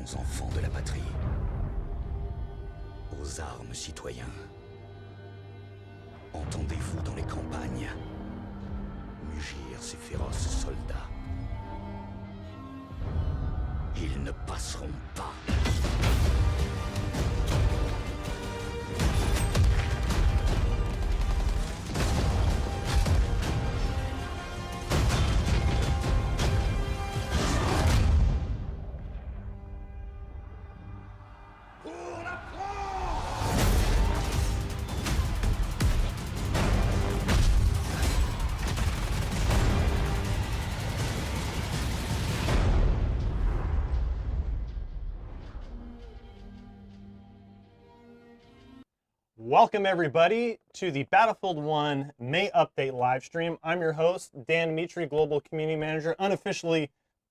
bons enfants de la patrie. Aux armes, citoyens. Entendez-vous dans les campagnes mugir ces féroces soldats. Ils ne passeront pas. Welcome everybody to the Battlefield 1 May Update live stream. I'm your host, Dan Dimitri, Global Community Manager, unofficially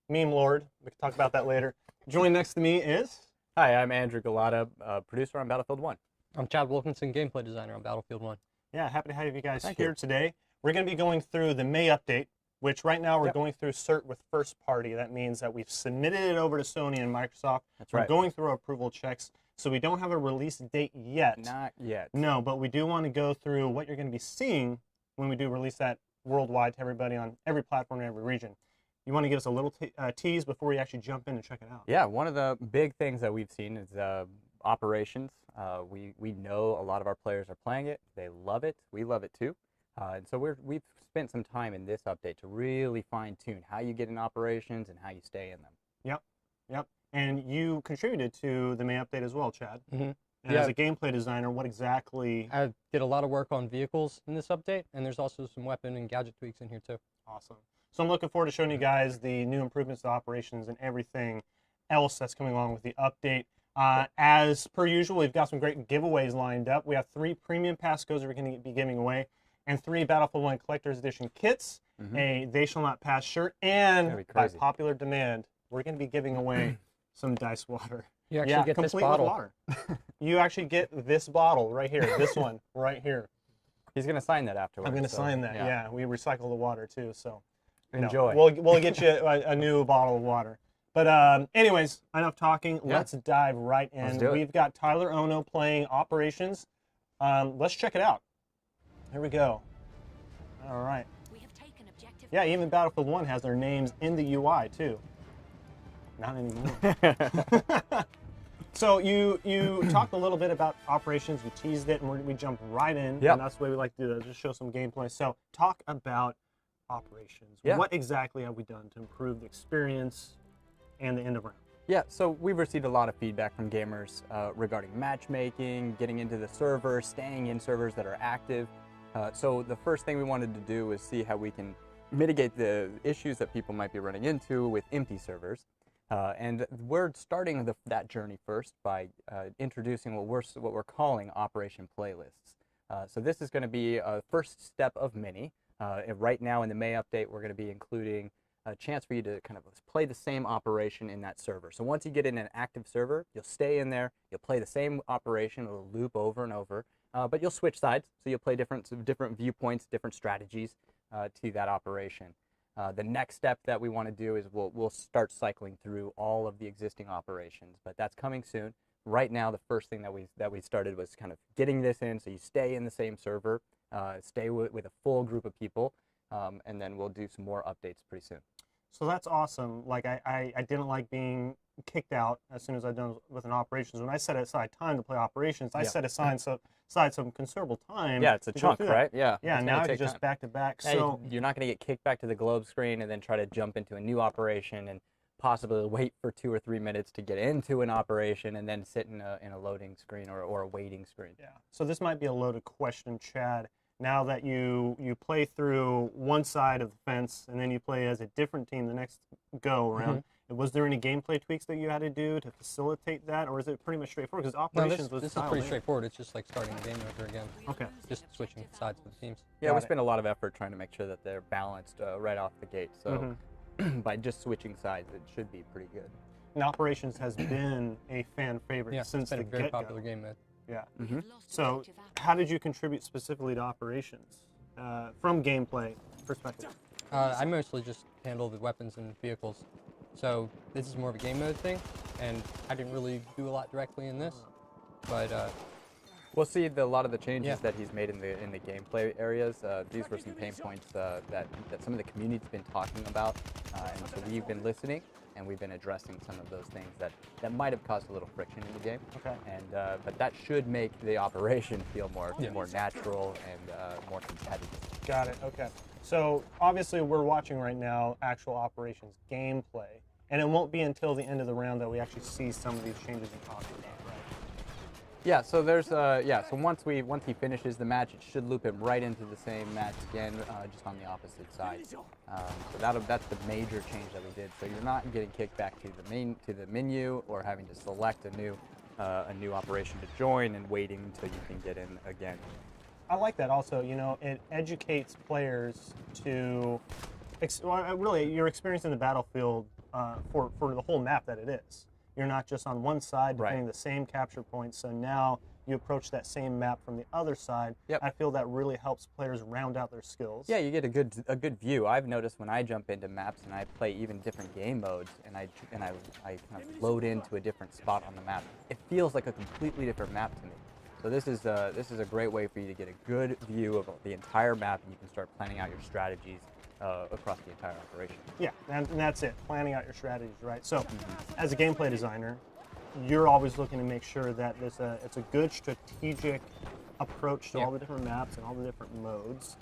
Meme Lord. We can talk about that later. Joined next to me is... Hi, I'm Andrew Galata, producer on Battlefield 1. I'm Chad Wilkinson, gameplay designer on Battlefield 1. Yeah, happy to have you guys Thank here you. today. We're going to be going through the May Update, which right now we're going through cert with first party. That means that we've submitted it over to Sony and Microsoft. That's We're right. going through our approval checks. So we don't have a release date yet. Not yet. No, but we do want to go through what you're going to be seeing when we do release that worldwide to everybody on every platform in every region. You want to give us a little tease before we actually jump in and check it out? Yeah, one of the big things that we've seen is operations. We know a lot of our players are playing it. They love it. We love it too. And so we've spent some time in this update to really fine-tune how you get in operations and how you stay in them. Yep. And you contributed to the May Update as well, Chad. Mm-hmm. And as a gameplay designer, what exactly... I did a lot of work on vehicles in this update, and there's also some weapon and gadget tweaks in here too. Awesome. So I'm looking forward to showing you guys the new improvements to operations and everything else that's coming along with the update. As per usual, we've got some great giveaways lined up. We have 3 premium pass codes that we're going to be giving away, and 3 Battlefield 1 Collector's Edition kits, a They Shall Not Pass shirt, and by popular demand, we're going to be giving away some dice water. You actually get this complete bottle. With water. You actually get this bottle right here, this one right here. He's going to sign that afterwards. I'm going to sign that, yeah. We recycle the water too, so. Enjoy. We'll get you a new bottle of water. But anyways, enough talking. Let's dive right in. Let's do it. We've got Tyler Ono playing Operations. Let's check it out. Here we go. All right. We have taken objective. Yeah, even Battlefield 1 has their names in the UI too. Not anymore. So you talked a little bit about operations, you teased it, and we jumped right in. Yep. And that's the way we like to do it, just show some gameplay. So talk about operations. Yeah. What exactly have we done to improve the experience and the end of round? Yeah, so we've received a lot of feedback from gamers regarding matchmaking, getting into the server, staying in servers that are active. So the first thing we wanted to do is see how we can mitigate the issues that people might be running into with empty servers. And we're starting that journey first by introducing what we're calling Operation Playlists. So this is going to be a first step of many. Right now in the May update, we're going to be including a chance for you to kind of play the same operation in that server. So once you get in an active server, you'll stay in there, you'll play the same operation, it'll loop over and over, but you'll switch sides, so you'll play different viewpoints, different strategies to that operation. The next step that we want to do is we'll start cycling through all of the existing operations, but that's coming soon. Right now, the first thing that we started was kind of getting this in, so you stay in the same server, stay with a full group of people, and then we'll do some more updates pretty soon. So that's awesome. Like I didn't like being kicked out as soon as I'd done with an operations. When I set aside time to play operations, I set aside some considerable time. Yeah, it's a chunk, right? Yeah. Yeah, now it's just back to back. So you're not going to get kicked back to the globe screen and then try to jump into a new operation and possibly wait for 2 or 3 minutes to get into an operation and then sit in a loading screen or a waiting screen. Yeah. So this might be a loaded question, Chad. Now that you play through one side of the fence and then you play as a different team the next go around, was there any gameplay tweaks that you had to do to facilitate that, or is it pretty much straightforward? Because operations this is pretty straightforward. It's just like starting the game over again. Okay. Just switching sides of the teams. Yeah, we spend a lot of effort trying to make sure that they're balanced right off the gate. So by just switching sides, it should be pretty good. And operations has been a fan favorite since the it's been a very popular game mode. Yeah. So how did you contribute specifically to operations from gameplay perspective? I mostly just handle the weapons and vehicles. So this is more of a game mode thing. and I didn't really do a lot directly in this, but We'll see a lot of the changes Yeah. that he's made in the gameplay areas. These were some pain points that some of the community's been talking about, and so we've been listening and we've been addressing some of those things that might have caused a little friction in the game. Okay. And but that should make the operation feel more natural and more competitive. Got it. Okay. So obviously we're watching right now actual operations gameplay, and it won't be until the end of the round that we actually see some of these changes you're talking about, right? Yeah, so there's so once he finishes the match, it should loop him right into the same match again, just on the opposite side. So that's the major change that we did. So you're not getting kicked back to the menu or having to select a new operation to join and waiting until you can get in again. I like that also. You know, it educates players to, really, you're experiencing the battlefield for the whole map that it is. You're not just on one side defending the same capture points. So now you approach that same map from the other side. Yep. I feel that really helps players round out their skills. Yeah, you get a good view. I've noticed when I jump into maps and I play even different game modes and I kind of load into a different spot on the map, it feels like a completely different map to me. So this is a great way for you to get a good view of the entire map, and you can start planning out your strategies across the entire operation. Yeah, and that's it, planning out your strategies, right? So as a gameplay designer, you're always looking to make sure that it's a good strategic approach to all the different maps and all the different modes.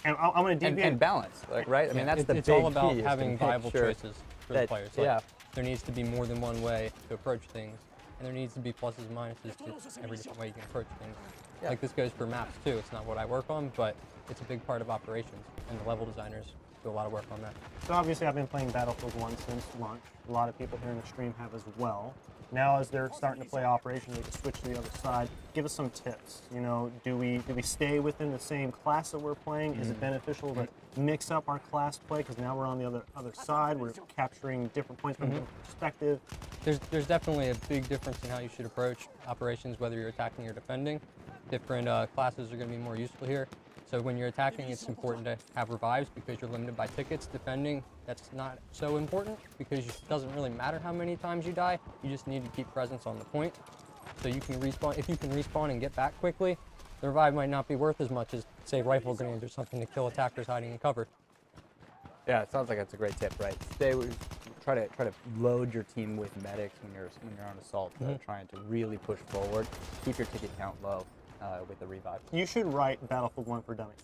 And I'm going to deviate. And balance, right? I mean, that's the it's big all about key, is to having make viable sure choices for the that- players. yeah. There needs to be more than one way to approach things, and there needs to be pluses and minuses to every different way you can approach things. Yeah. Like this goes for maps too. It's not what I work on, but it's a big part of operations, and the level designers do a lot of work on that. So obviously I've been playing Battlefield 1 since launch. A lot of people here in the stream have as well. Now as they're starting to play Operations, they can switch to the other side. Give us some tips. You know, do we stay within the same class that we're playing? Is it beneficial to mix up our class play? Because now we're on the other side. We're capturing different points from a different perspective. There's definitely a big difference in how you should approach operations, whether you're attacking or defending. Different classes are going to be more useful here. So when you're attacking, it's important to have revives because you're limited by tickets. Defending, that's not so important because it doesn't really matter how many times you die. You just need to keep presence on the point. So you can respawn. If you can respawn and get back quickly, the revive might not be worth as much as, say, rifle grenades or something to kill attackers hiding in cover. Yeah, it sounds like that's a great tip, right? Try to load your team with medics when you're on assault, trying to really push forward. Keep your ticket count low with the revive. You should write Battlefield 1 for Dummies.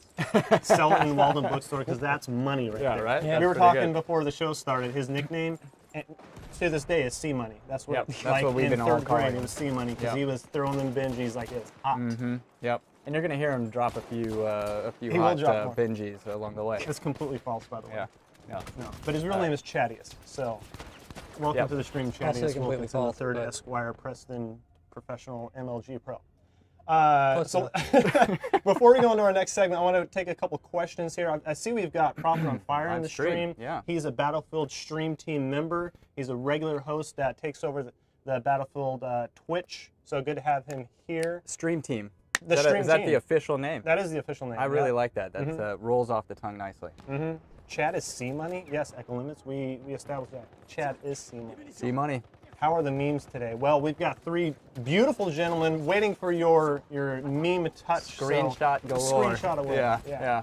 Sell it in the Walden bookstore because that's money right there. Right? Yeah. We were That's pretty talking good. before the show started. His nickname, to this day, is C Money. That's what, Yep, that's like what we've in been all third grade, calling it him. was C Money because Yep. he was throwing them binges like it was hot. Yep. And you're gonna hear him drop a few He will hot drop more. binges along the way. It's completely false, by the way. Yeah. Yeah. No, but his real name is Chadius. So, welcome Yep. to the stream, Also Chadius. Welcome completely to the false, third but- Esquire Preston Professional MLG Pro. Close So before we go into our next segment, I want to take a couple questions here. I see we've got Prophet on Fire in Live the stream, stream. yeah. He's a Battlefield stream team member. He's a regular host that takes over the Battlefield Twitch. So good to have him here. Stream team. The is stream that team. the official name? That is the official name. I really yeah. like that. That rolls off the tongue nicely. Chad is C Money. Yes, Echo Limits. We established that. Chad is C Money. See money. How are the memes today? Well, we've got three beautiful gentlemen waiting for your meme touch. Screenshot galore. Screenshot away. Yeah.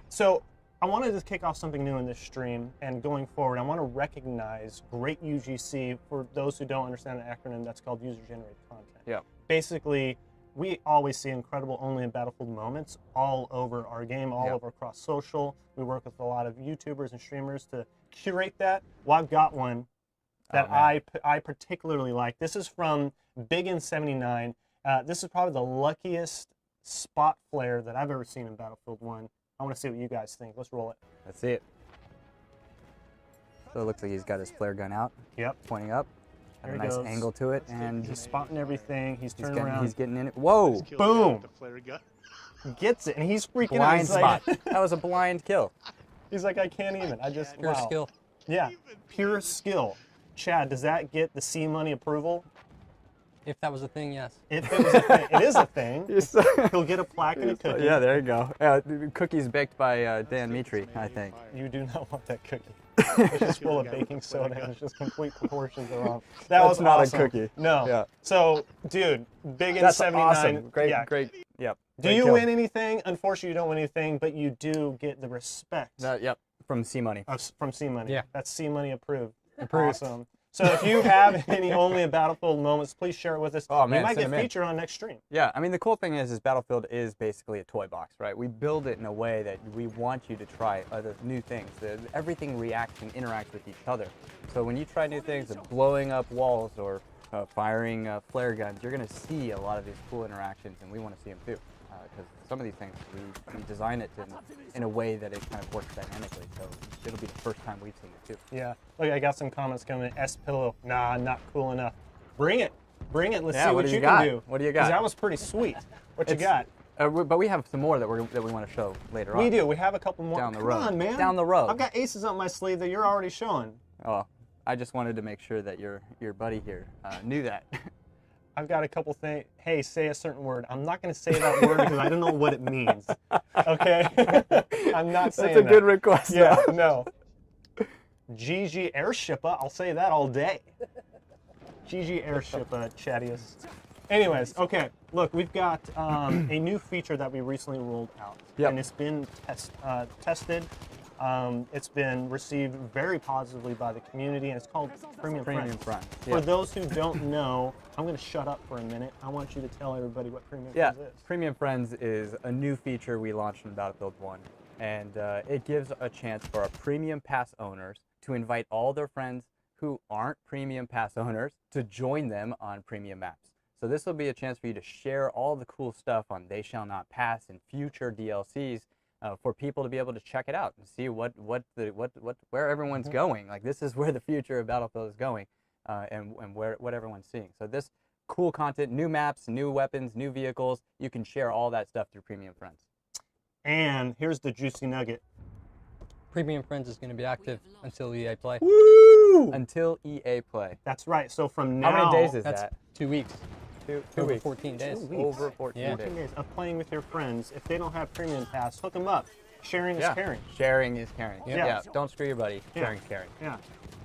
So I wanted to kick off something new in this stream, and going forward, I want to recognize great UGC. For those who don't understand the acronym, that's called user-generated content. Yeah. Basically, we always see incredible only in Battlefield moments all over our game, all Yep. over across social. We work with a lot of YouTubers and streamers to curate that. Well, I've got one that Oh, man. I particularly like. This is from Biggin79. This is probably the luckiest spot flare that I've ever seen in Battlefield 1. I want to see what you guys think. Let's roll it. Let's see it. So it looks like he's got his flare gun out, Yep. pointing up. Got There a he nice goes. angle to it, and He's spotting everything. He's turning around. he's getting in it. Whoa! Boom. The flare gun. Gets it, and he's freaking out. Blind He's spot. like, That was a blind kill. he's like, I can't even. I just Pure wow. skill. Yeah, pure skill. Chad, does that get the C Money approval? If that was a thing, yes. If it was a thing, it is a thing. You're so- He'll get a plaque and a cookie. Yeah, there you go. Cookies baked by Dan Mitri, I think. You do not want that cookie. It's just full of baking soda and it's just complete proportions are wrong. That was not awesome. a cookie. No. Yeah. So, dude, big in That's 79. awesome. Great, yeah. great. Yep. Do you win anything? Unfortunately, you don't win anything, but you do get the respect Yep. From C Money. from C Money. Yeah. That's C Money approved. Approved. Awesome. So if you have any only a Battlefield moments, please share it with us. Oh, man, you might send get them in. featured on next stream. Yeah, I mean, the cool thing is Battlefield is basically a toy box, right? We build it in a way that we want you to try other new things. Everything reacts and interacts with each other. So when you try new things, blowing up walls or firing flare guns, you're going to see a lot of these cool interactions, and we want to see them too. Because some of these things, we design it in a way that it kind of works dynamically. So it'll be the first time we've seen it too. Yeah. Look, I got some comments coming. S-Pillow. Nah, not cool enough. Bring it. Bring it. Let's see what you got? can do. What do you got? 'Cause that was pretty sweet. What you got? But we have some more that we want to show later on. We do. We have a couple more. Down the Come road. on, man. Down the road. I've got aces up my sleeve that you're already showing. Oh, I just wanted to make sure that your buddy here knew that. I've got a couple things. Hey, say a certain word. I'm not going to say that word because I don't know what it means. Okay? I'm not saying That's a that. good request. Yeah, though. no. GG Airshipper. I'll say that all day. GG Airshipper, chattiest. Anyways, okay. Look, we've got a new feature that we recently rolled out. Yep. And it's been tested. It's been received very positively by the community, and it's called Premium Friends. Friends. For Yeah. those who don't know, I'm going to shut up for a minute. I want you to tell everybody what Premium Yeah, Friends is. Premium Friends is a new feature we launched in Battlefield 1, and it gives a chance for our Premium Pass owners to invite all their friends who aren't Premium Pass owners to join them on Premium Maps. So this will be a chance for you to share all the cool stuff on They Shall Not Pass and future DLCs for people to be able to check it out and see where everyone's going. Like, this is where the future of Battlefield is going, and what everyone's seeing. So this cool content, new maps, new weapons, new vehicles, you can share all that stuff through Premium Friends. And here's the juicy nugget. Premium Friends is going to be active until EA Play. Woo! Until EA Play. That's right. So from now, How many days is That's that? 2 weeks. Two Over weeks. 14 days. 2 weeks. Over 14 Yeah. 14 days. days of playing with your friends. If they don't have Premium Pass, hook them up. Sharing is caring. Sharing is caring. Yeah. Yeah. Don't screw your buddy. Yeah. Sharing's caring. Yeah.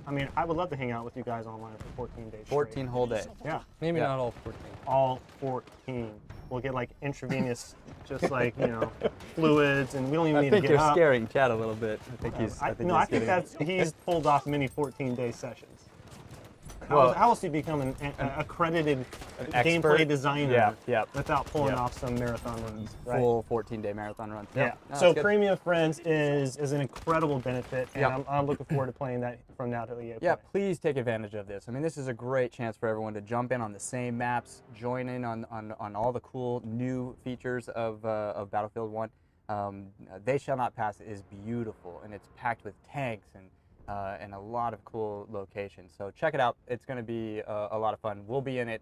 I mean, I would love to hang out with you guys online for 14 days. 14 whole days. Straight. Yeah. Maybe Yeah. not all 14. All 14. We'll get like intravenous, just like, fluids, and we don't even I need think to you're get up. scaring Chad a little bit. I think he's. I he's think getting- he's pulled off many 14-day sessions. Well- how else do you become an accredited gameplay expert? designer Yeah. without pulling Yeah. off some marathon runs? Right? Full 14-day marathon runs. Yeah. No, So it's good. Premium Friends is an incredible benefit, and Yep. I'm looking forward to playing that from now till EA Yeah, Play. please take advantage of this. I mean, this is a great chance for everyone to jump in on the same maps, join in on all the cool new features of Battlefield 1. They Shall Not Pass is beautiful, and it's packed with tanks and a lot of cool locations. So check it out. It's going to be a lot of fun. We'll be in it,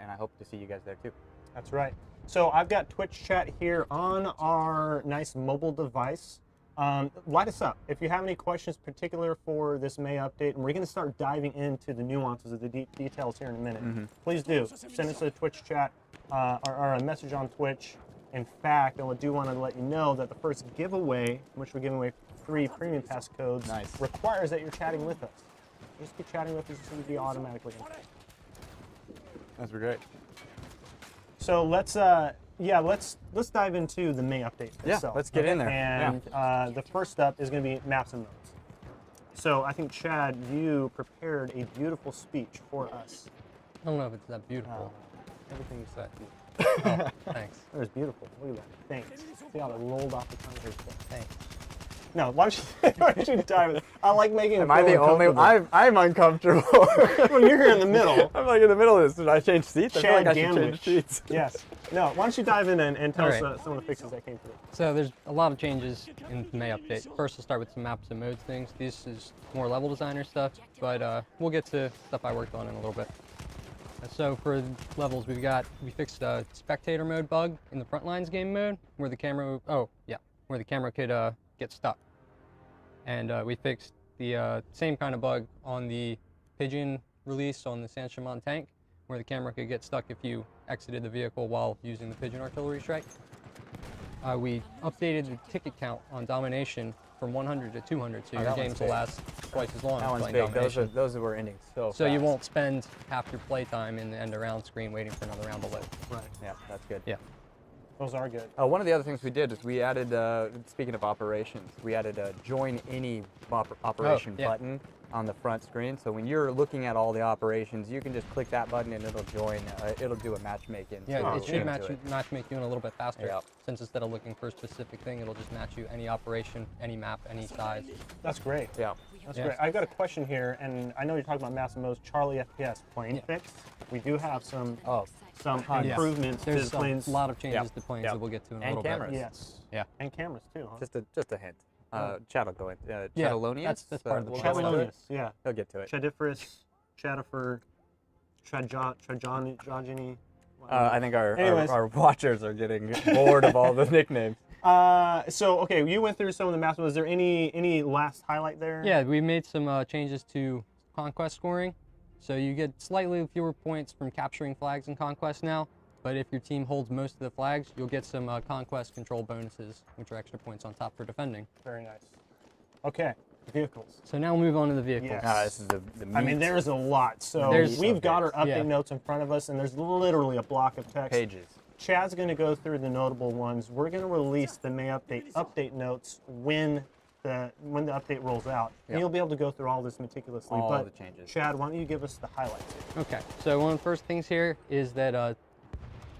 and I hope to see you guys there too. That's right. So I've got Twitch chat here on our nice mobile device. Light us up. If you have any questions particular for this May update, and we're going to start diving into the nuances of the details here in a minute, please do. Send us a Twitch chat or a message on Twitch. In fact, I do want to let you know that the first giveaway, in which we're giving away 3 Premium Pass codes, Nice. requires that you're chatting with us. Just be chatting with us, it's going to be automatically in. That's great. So let's dive into the May update Yeah, itself. let's get in there. And the first up is going to be maps and modes. So I think, Chad, you prepared a beautiful speech for us. I don't know if it's that beautiful. Everything you said. Oh, thanks. It was beautiful. Look at that. Thanks. See how it rolled off the tongue here. Thanks. No, why don't you dive in? I like making it Am I the feel only? uncomfortable. I'm uncomfortable. Well, you're here in the middle. I'm like in the middle of this. Did I change seats? I feel Chad like I should Ganwich. change seats. Yes. No, why don't you dive in and tell us All right. some of the fixes that came through. So there's a lot of changes in the May update. First, we'll start with some maps and modes things. This is more level designer stuff, but we'll get to stuff I worked on in a little bit. So for levels, we fixed a spectator mode bug in the Frontlines game mode, where the camera, where the camera could get stuck. And we fixed the same kind of bug on the Pigeon release on the San Shimon tank, where the camera could get stuck if you exited the vehicle while using the Pigeon artillery strike. We updated the ticket count on Domination from 100 to 200, so your games will last twice as long. That one's playing big. Domination. Those were ending so So you fast. won't spend half your playtime in the end around screen waiting for another round to load. Right. Yeah, that's good. Yeah. Those are good. One of the other things we did is we added, speaking of operations, we added a join any operation yeah. button on the front screen. So when you're looking at all the operations, you can just click that button and it'll join, it'll do a matchmaking. Yeah, it should into matchmake you in a little bit faster. Yeah. Since instead of looking for a specific thing, it'll just match you any operation, any map, any size. That's great. Yeah. That's Yeah. great. I've got a question here, and I know you're talking about Massimo's Charlie FPS plane fix. We do have some improvements to There's the planes. a lot of changes Yep. to planes Yep. that we'll get to in a And little cameras. bit. Yes. Yeah. And cameras too, huh? Just a hint. Chad will go in. Yeah, Chattalonius? that's part of the we'll plan. go into it. Chattalonius, yeah. He'll get to it. Chadiferous, Chadifer, Trajani. I think Anyways. our watchers are getting bored of all the nicknames. So okay, you went through some of the maps. Was there any last highlight there? Yeah, we made some changes to conquest scoring. So you get slightly fewer points from capturing flags in conquest now, but if your team holds most of the flags, you'll get some conquest control bonuses, which are extra points on top for defending. Very nice. Okay, vehicles. So now we'll move on to the vehicles. Yes. This is the meat. I mean, there's a lot. So There's- we've got our update Yeah. notes in front of us, and there's literally a block of text. pages. Chad's going to go through the notable ones. We're going to release the May update notes when the update rolls out. And Yep. you'll be able to go through all this meticulously. All but the changes. Chad, why don't you give us the highlights? Okay, so one of the first things here is that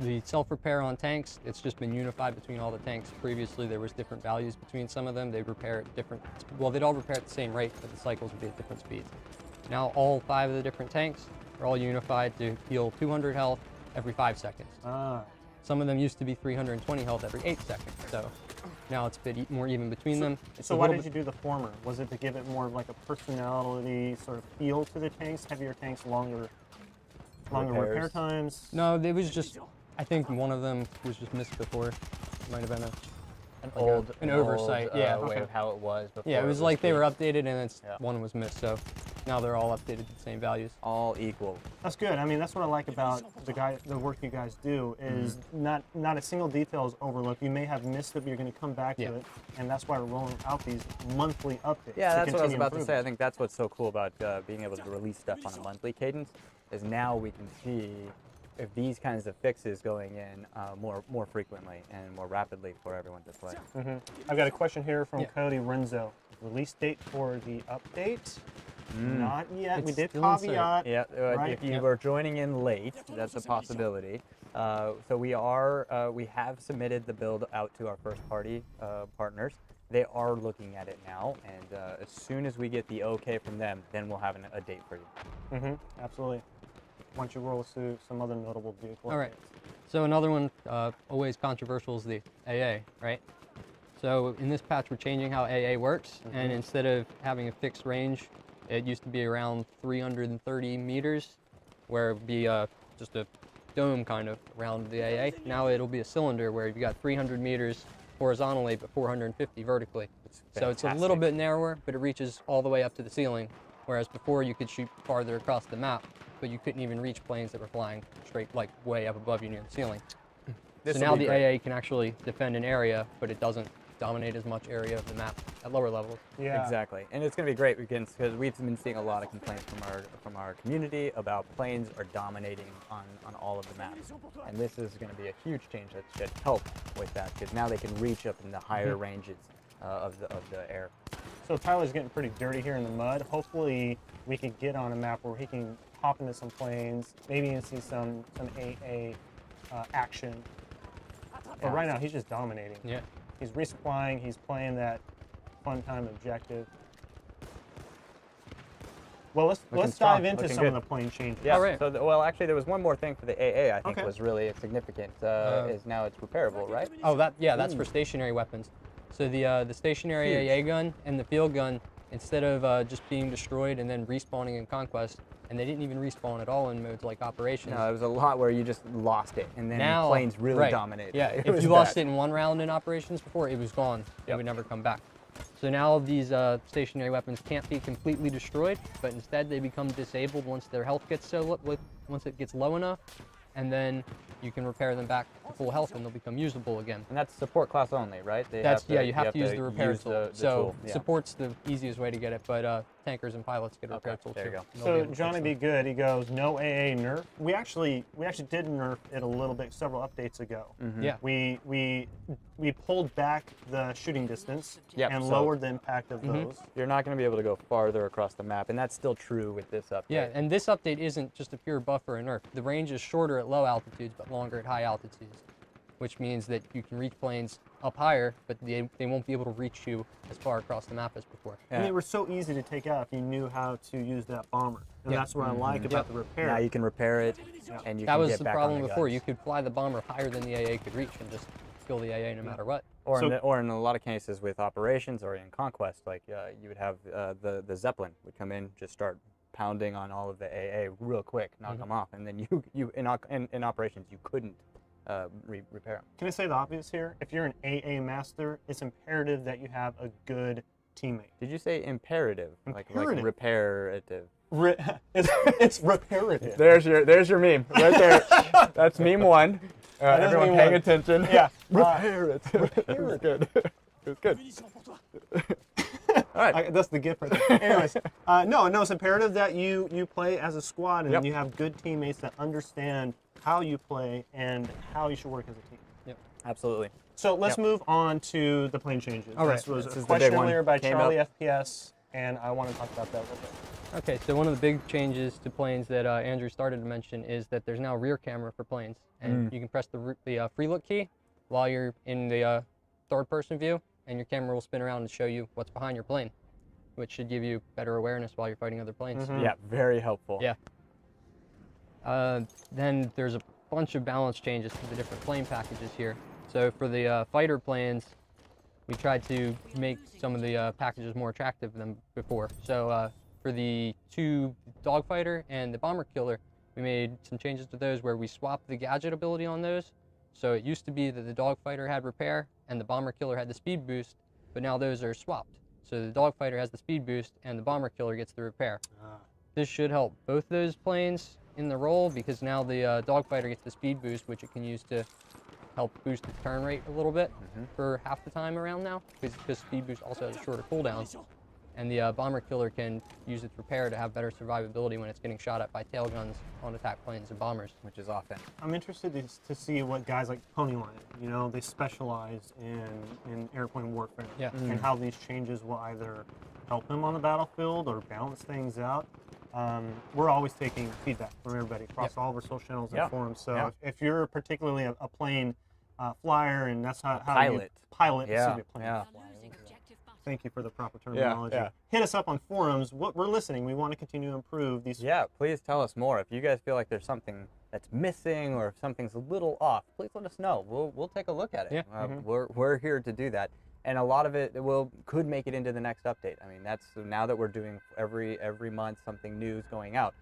the self-repair on tanks, it's just been unified between all the tanks. Previously, there was different values between some of them. They'd repair at different, well, they'd all repair at the same rate, but the cycles would be at different speeds. Now, all 5 of the different tanks are all unified to heal 200 health every 5 seconds. Some of them used to be 320 health every 8 seconds, so now it's a bit more even between them. It's So a why little did you do the former? Was it to give it more of like a personality sort of feel to the tanks? Heavier tanks, longer repair Repairs. times? No, it was just, I think one of them was just missed before. It might have been an oversight, yeah. way Okay. of how it was before. Yeah, it was like they were tweaked. updated and then Yeah. one was missed, so now they're all updated to the same values. all equal. That's good. I mean, that's what I like about the work you guys do is not a single detail is overlooked. You may have missed it, but you're going to come back Yeah. to it, and that's why we're rolling out these monthly updates. Yeah, to that's what I was continue about to say. I improving. think that's what's so cool about being able to release stuff on a monthly cadence is now we can see if these kinds of fixes going in more frequently and more rapidly for everyone to play. I've got a question here from Yeah. Cody Renzo. Release date for the update? Not yet. It's we did still in sight. caveat. Yeah, Right. if you Yep. were joining in late, that's a possibility. So we have submitted the build out to our first party partners. They are looking at it now, and as soon as we get the okay from them, then we'll have a date for you. Absolutely. Why don't you roll us through some other notable vehicle All right. updates? So another one, always controversial, is the AA, right? So in this patch, we're changing how AA works, and instead of having a fixed range, it used to be around 330 meters, where it would be just a dome kind of around the AA. Now it'll be a cylinder where you've got 300 meters horizontally, but 450 vertically. So it's a little fantastic. bit narrower, but it reaches all the way up to the ceiling, whereas before you could shoot farther across the map, but you couldn't even reach planes that were flying straight, like way up above you near the ceiling. This So will now be the great. AA can actually defend an area, but it doesn't dominate as much area of the map at lower levels. Yeah. Exactly, and it's going to be great because we've been seeing a lot of complaints from our community about planes are dominating on all of the maps, and this is going to be a huge change that should help with that because now they can reach up in the higher ranges of the air. So Tyler's getting pretty dirty here in the mud. Hopefully we can get on a map where he can hop into some planes, maybe even see some AA action. But right now he's just dominating. Yeah. He's resupplying, he's playing that fun time objective. Well, let's dive strong, into looking some of good. the plane changes. Yeah. All right. So well, actually, there was one more thing for the AA. I think Okay. was really significant. Is now it's repairable, right? Oh, that's for stationary weapons. So the stationary Huge. AA gun and the field gun, instead of just being destroyed and then respawning in Conquest, and they didn't even respawn at all in modes like Operations. No, it was a lot where you just lost it, and then Now, planes really right. dominated. Yeah, It if was you lost bad. it in one round in Operations before, it was gone. It Yep. would never come back. So now these stationary weapons can't be completely destroyed, but instead they become disabled once their health gets once it gets low enough, and then you can repair them back to full health and they'll become usable again. And that's support class only, right? You have to use the repair tool. The so tool. Yeah. support's the easiest way to get it, but tankers and pilots get a repair tool there too. you go. And they'll be So able to Johnny fix Be them. Good, he goes, no AA nerf. We actually did nerf it a little bit several updates ago. Yeah. We pulled back the shooting distance Yep, and so- lowered the impact of those. You're not going to be able to go farther across the map, and that's still true with this update. Yeah, and this update isn't just a pure buff or a nerf. The range is shorter at low altitudes, but longer at high altitudes, which means that you can reach planes up higher, but they won't be able to reach you as far across the map as before. And they were so easy to take out if you knew how to use that bomber. And Yeah. that's what I like about the repair. Now you can repair it, and you That can was get the back problem on the before. guns. You could fly the bomber higher than the AA could reach and just kill the AA no matter what. Or, So- or in a lot of cases with operations or in Conquest, like you would have the Zeppelin would come in, just start pounding on all of the AA real quick, knock them off, and then in operations you couldn't repair them. Can I say the obvious here? If you're an AA master, it's imperative that you have a good teammate. Did you say imperative? Imperative. Like reparative? It's reparative. There's your meme right there. That's meme one. is Everyone meme paying one. attention. Yeah. Reparative. It was good. It was good. All right. That's the gift right there. Anyways, no, it's imperative that you play as a squad and Yep. you have good teammates that understand how you play and how you should work as a team. Yep. Absolutely. So let's Yep. move on to the plane changes. All right. This was This a is the question big one. earlier by Came Charlie up. FPS, and I want to talk about that a little bit. Okay, so one of the big changes to planes that Andrew started to mention is that there's now rear camera for planes, and you can press the free look key while you're in the third-person view, and your camera will spin around and show you what's behind your plane, which should give you better awareness while you're fighting other planes. Yeah, very helpful. Yeah. Then there's a bunch of balance changes to the different plane packages here. So for the fighter planes, we tried to make some of the packages more attractive than before. So for the two dogfighter and the bomber killer, we made some changes to those where we swapped the gadget ability on those. So it used to be that the dogfighter had repair and the bomber killer had the speed boost, but now those are swapped. So the dogfighter has the speed boost and the bomber killer gets the repair. This should help both those planes in the role because now the dogfighter gets the speed boost, which it can use to help boost its turn rate a little bit for half the time around now, because speed boost also has a shorter cooldown. And the bomber killer can use its repair to have better survivability when it's getting shot at by tail guns on attack planes and bombers. Which is often. I'm interested to see what guys like Ponyline, they specialize in airplane warfare. Yeah. And how these changes will either help them on the battlefield or balance things out. We're always taking feedback from everybody across all of our social channels and Yeah. forums. So Yeah. if you're particularly a plane flyer and that's how pilot. you pilot, Yeah, excuse me, plane yeah. flyer. Thank you for the proper terminology. yeah. Hit us up on forums. We're listening. We want to continue to improve these. Yeah, please tell us more. If you guys feel like there's something that's missing or if something's a little off, please let us know. We'll take a look at it. Yeah. We're here to do that. And a lot of it could make it into the next update. I mean, that's now that we're doing every month something new is going out,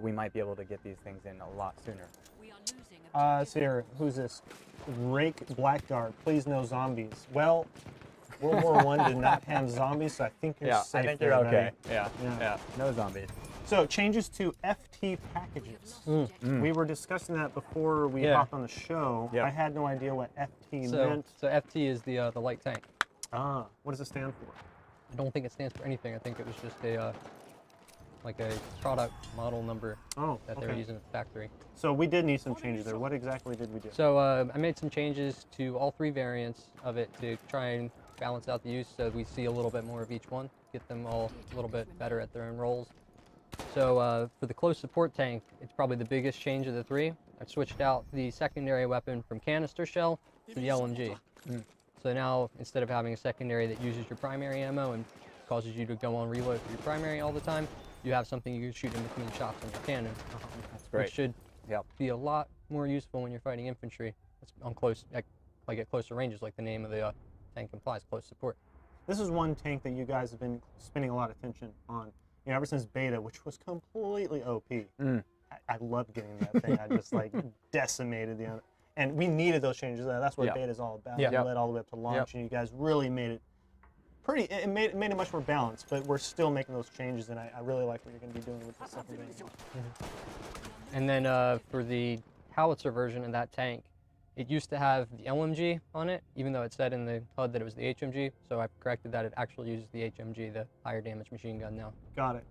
we might be able to get these things in a lot sooner. So here, who's this? Rake Blackguard. Please no zombies. Well, World War I did not have zombies, so I think you're Yeah, safe. I think there, you're okay. buddy. Yeah, Yeah. yeah. No zombies. So changes to FT packages. We were discussing that before we Yeah. hopped on the show. Yeah. I had no idea what FT So, meant. so FT is the light tank. What does it stand for? I don't think it stands for anything. I think it was just a like a product model number Oh, that they were okay. using at the factory. So we did need some changes there. What exactly did we do? So I made some changes to all three variants of it to try and balance out the use so we see a little bit more of each one, get them all a little bit better at their own roles. So for the close support tank, it's probably the biggest change of the three. I've switched out the secondary weapon from canister shell to the LMG. So now instead of having a secondary that uses your primary ammo and causes you to go on reload for your primary all the time, you have something you can shoot in between shots on your cannon. That's great. Which should Yep. be a lot more useful when you're fighting infantry. It's on close, like at closer ranges, like the name of the tank implies, close support. This is one tank that you guys have been spending a lot of attention on, ever since beta, which was completely OP. I loved getting that thing. I just like decimated the, and we needed those changes. That's what Yep. beta is all about. Yeah. We led all the way up to launch, and you guys really made it pretty. It made it much more balanced. But we're still making those changes, and I really like what you're going to be doing with the second beta. And then for the howitzer version of that tank, it used to have the LMG on it, even though it said in the HUD that it was the HMG. So I've corrected that it actually uses the HMG, the higher damage machine gun now, Got it.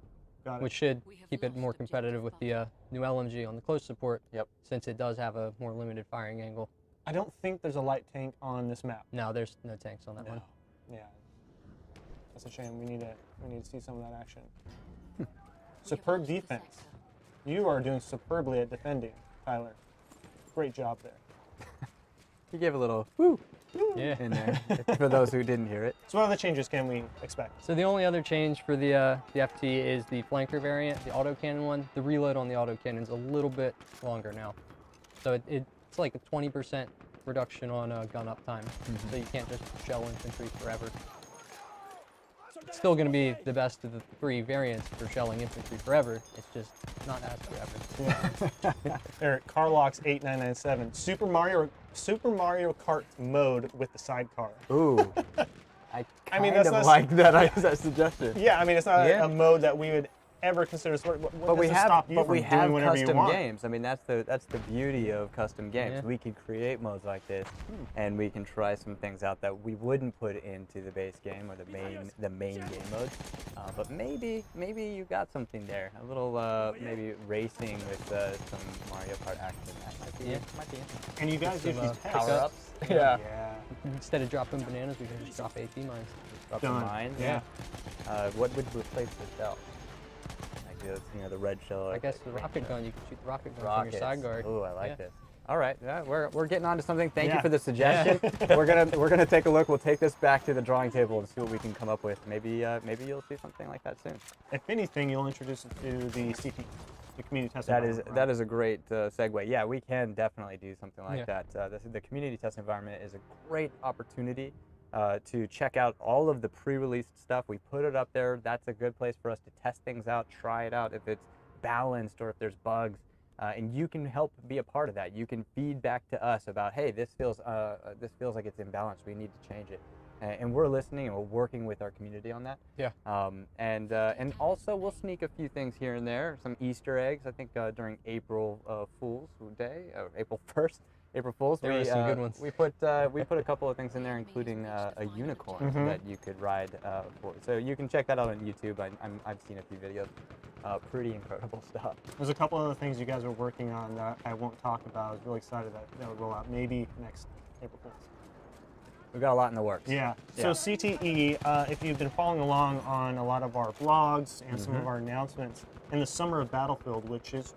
Got it. which should keep it more competitive with the new LMG on the close support. Yep. Since it does have a more limited firing angle. I don't think there's a light tank on this map. No, there's no tanks on that one. Yeah. That's a shame. We need to see some of that action. Superb defense. You are doing superbly at defending, Tyler. Great job there. You gave a little woo Yeah. in there for those who didn't hear it. So what other changes can we expect? So the only other change for the FT is the flanker variant, the autocannon one. The reload on the autocannon is a little bit longer now. So it's like a 20% reduction on gun up time. So you can't just shell infantry forever. It's still going to be the best of the 3 variants for shelling infantry forever. It's just not as forever. Eric, Carlox8997. Super Mario Kart mode with the sidecar. Ooh. I kind that's of not- like that suggestion. Yeah, I mean it's not Yeah. a mode that we would ever consider sport. What But we does it have, stop you but from we doing have whatever you custom want? games. I mean, that's the beauty of custom games. Yeah. We can create modes like this, and we can try some things out that we wouldn't put into the base game or the main game mode. But maybe you got something there. A little maybe racing with some Mario Kart action. That might be interesting. And you guys use Some, these packs. Power ups. Yeah. Instead of dropping bananas, we can just drop AP mines. Drop some Done. mines. Yeah. What would replace the shell? Like the red shell. I guess the rocket gun, you can shoot the rocket gun Rockets. from your side guard. Ooh, I like Yeah. this. All right, yeah, we're getting onto something. Thank you Yeah. for the suggestion. we're gonna take a look. We'll take this back to the drawing table and see what we can come up with. Maybe you'll see something like that soon. If anything, you'll introduce it to the CT, the community testing. That is environment, that right? is a great segue. Yeah, we can definitely do something like Yeah. that. The community test environment is a great opportunity to check out all of the pre-released stuff. We put it up there. That's a good place for us to test things out, try it out if it's balanced or if there's bugs. And you can help be a part of that. You can feed back to us about, hey, this feels like it's imbalanced. We need to change it. And we're listening and we're working with our community on that. Yeah. And also we'll sneak a few things here and there, some Easter eggs. I think during April Fool's Day, or April 1st, April Fool's. There were some good ones. We put a couple of things in there, including a unicorn that you could ride for. So you can check that out on YouTube. I've seen a few videos. Pretty incredible stuff. There's a couple other things you guys are working on that I won't talk about. I was really excited that would roll out maybe next April Fool's. We've got a lot in the works. Yeah. Yeah. So CTE, if you've been following along on a lot of our blogs and some of our announcements, in the Summer of Battlefield, which is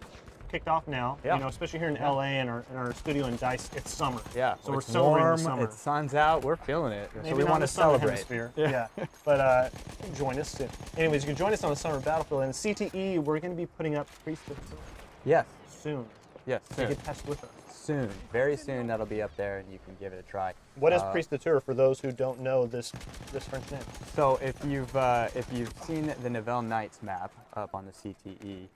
kicked off now, Yeah. you know, especially here in LA and our studio in Dice, it's summer. Yeah. So we're it's celebrating warm, the summer. It's sun's out. We're feeling it. Maybe so we not want the to Southern celebrate. Hemisphere. Yeah. But join us soon. Anyways, you can join us on the Summer of Battlefield. And CTE, we're going to be putting up Priesthood Yes. soon. Yes. You Soon. can test with us. Soon. Very soon. That'll be up there, and you can give it a try. What is Priest de Tour for those who don't know this French name? So if you've seen the Nivelle Nights map up on the CTE,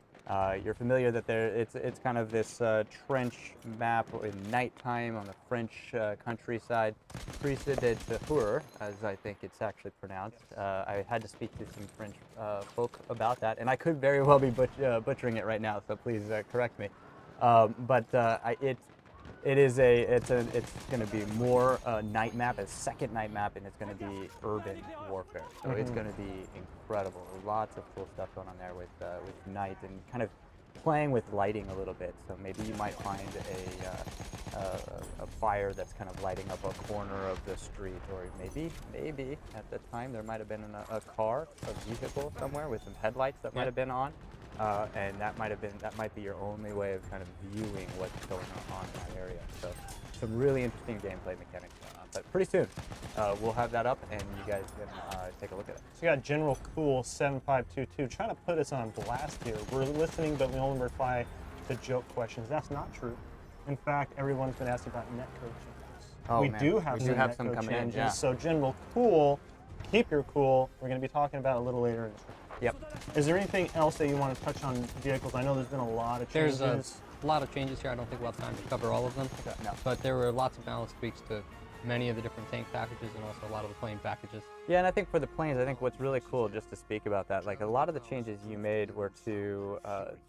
you're familiar that it's kind of this trench map in nighttime on the French countryside. Priest de Tour, as I think it's actually pronounced. I had to speak to some French folk about that, and I could very well be butchering it right now. So please correct me. It's going to be more night map, a second night map, and it's going to be urban warfare. So it's going to be incredible. Lots of cool stuff going on there with night and kind of playing with lighting a little bit. So maybe you might find a fire that's kind of lighting up a corner of the street, or maybe at the time there might have been a car, a vehicle somewhere with some headlights that might have been on. And that might be your only way of kind of viewing what's going on in that area. So some really interesting gameplay mechanics going on. But pretty soon, we'll have that up, and you guys can take a look at it. So you got General Cool 7522 trying to put us on blast here. We're listening, but we only reply to joke questions. That's not true. In fact, everyone's been asking about netcode changes. Oh, we man. do have We some do have netcode some coming in, changes. yeah. So General Cool, keep your cool. We're going to be talking about it a little later in the show. Yep. Is there anything else that you want to touch on vehicles? I know there's been a lot of changes. There's a lot of changes here. I don't think we'll have time to cover all of them. No. But there were lots of balance tweaks to many of the different tank packages and also a lot of the plane packages. Yeah, and I think for the planes, I think what's really cool, just to speak about that, like a lot of the changes you made were to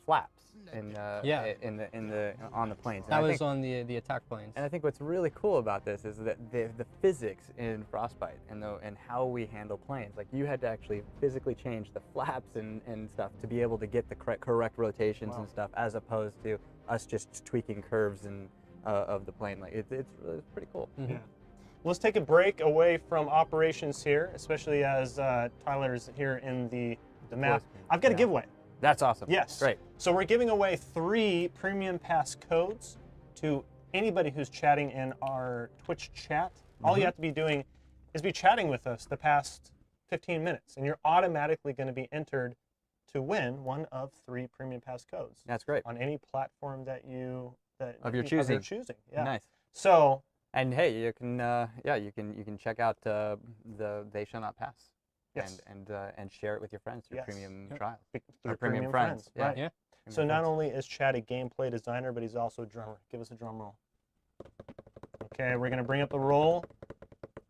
flaps in the on the planes. And That I was think, on the attack planes. and I think what's really cool about this is that the physics in Frostbite and how we handle planes, like you had to actually physically change the flaps and stuff to be able to get the correct rotations and stuff, as opposed to us just tweaking curves and of the plane. Like it's pretty cool. Yeah. Let's take a break away from operations here, especially as Tyler's here in the map. I've got a giveaway. That's awesome. Yes. Great. So we're giving away 3 premium pass codes to anybody who's chatting in our Twitch chat. All you have to be doing is be chatting with us the past 15 minutes, and you're automatically going to be entered to win one of 3 premium pass codes. That's great. On any platform that you Of your you're choosing. choosing. Yeah. Nice. So. And hey, you can you can check out the They Shall Not Pass. Yes. And share it with your friends through Yes. premium trials. Through Or premium friends. Right. Yeah. So not only is Chad a gameplay designer, but he's also a drummer. Give us a drum roll. Okay, we're gonna bring up the roll.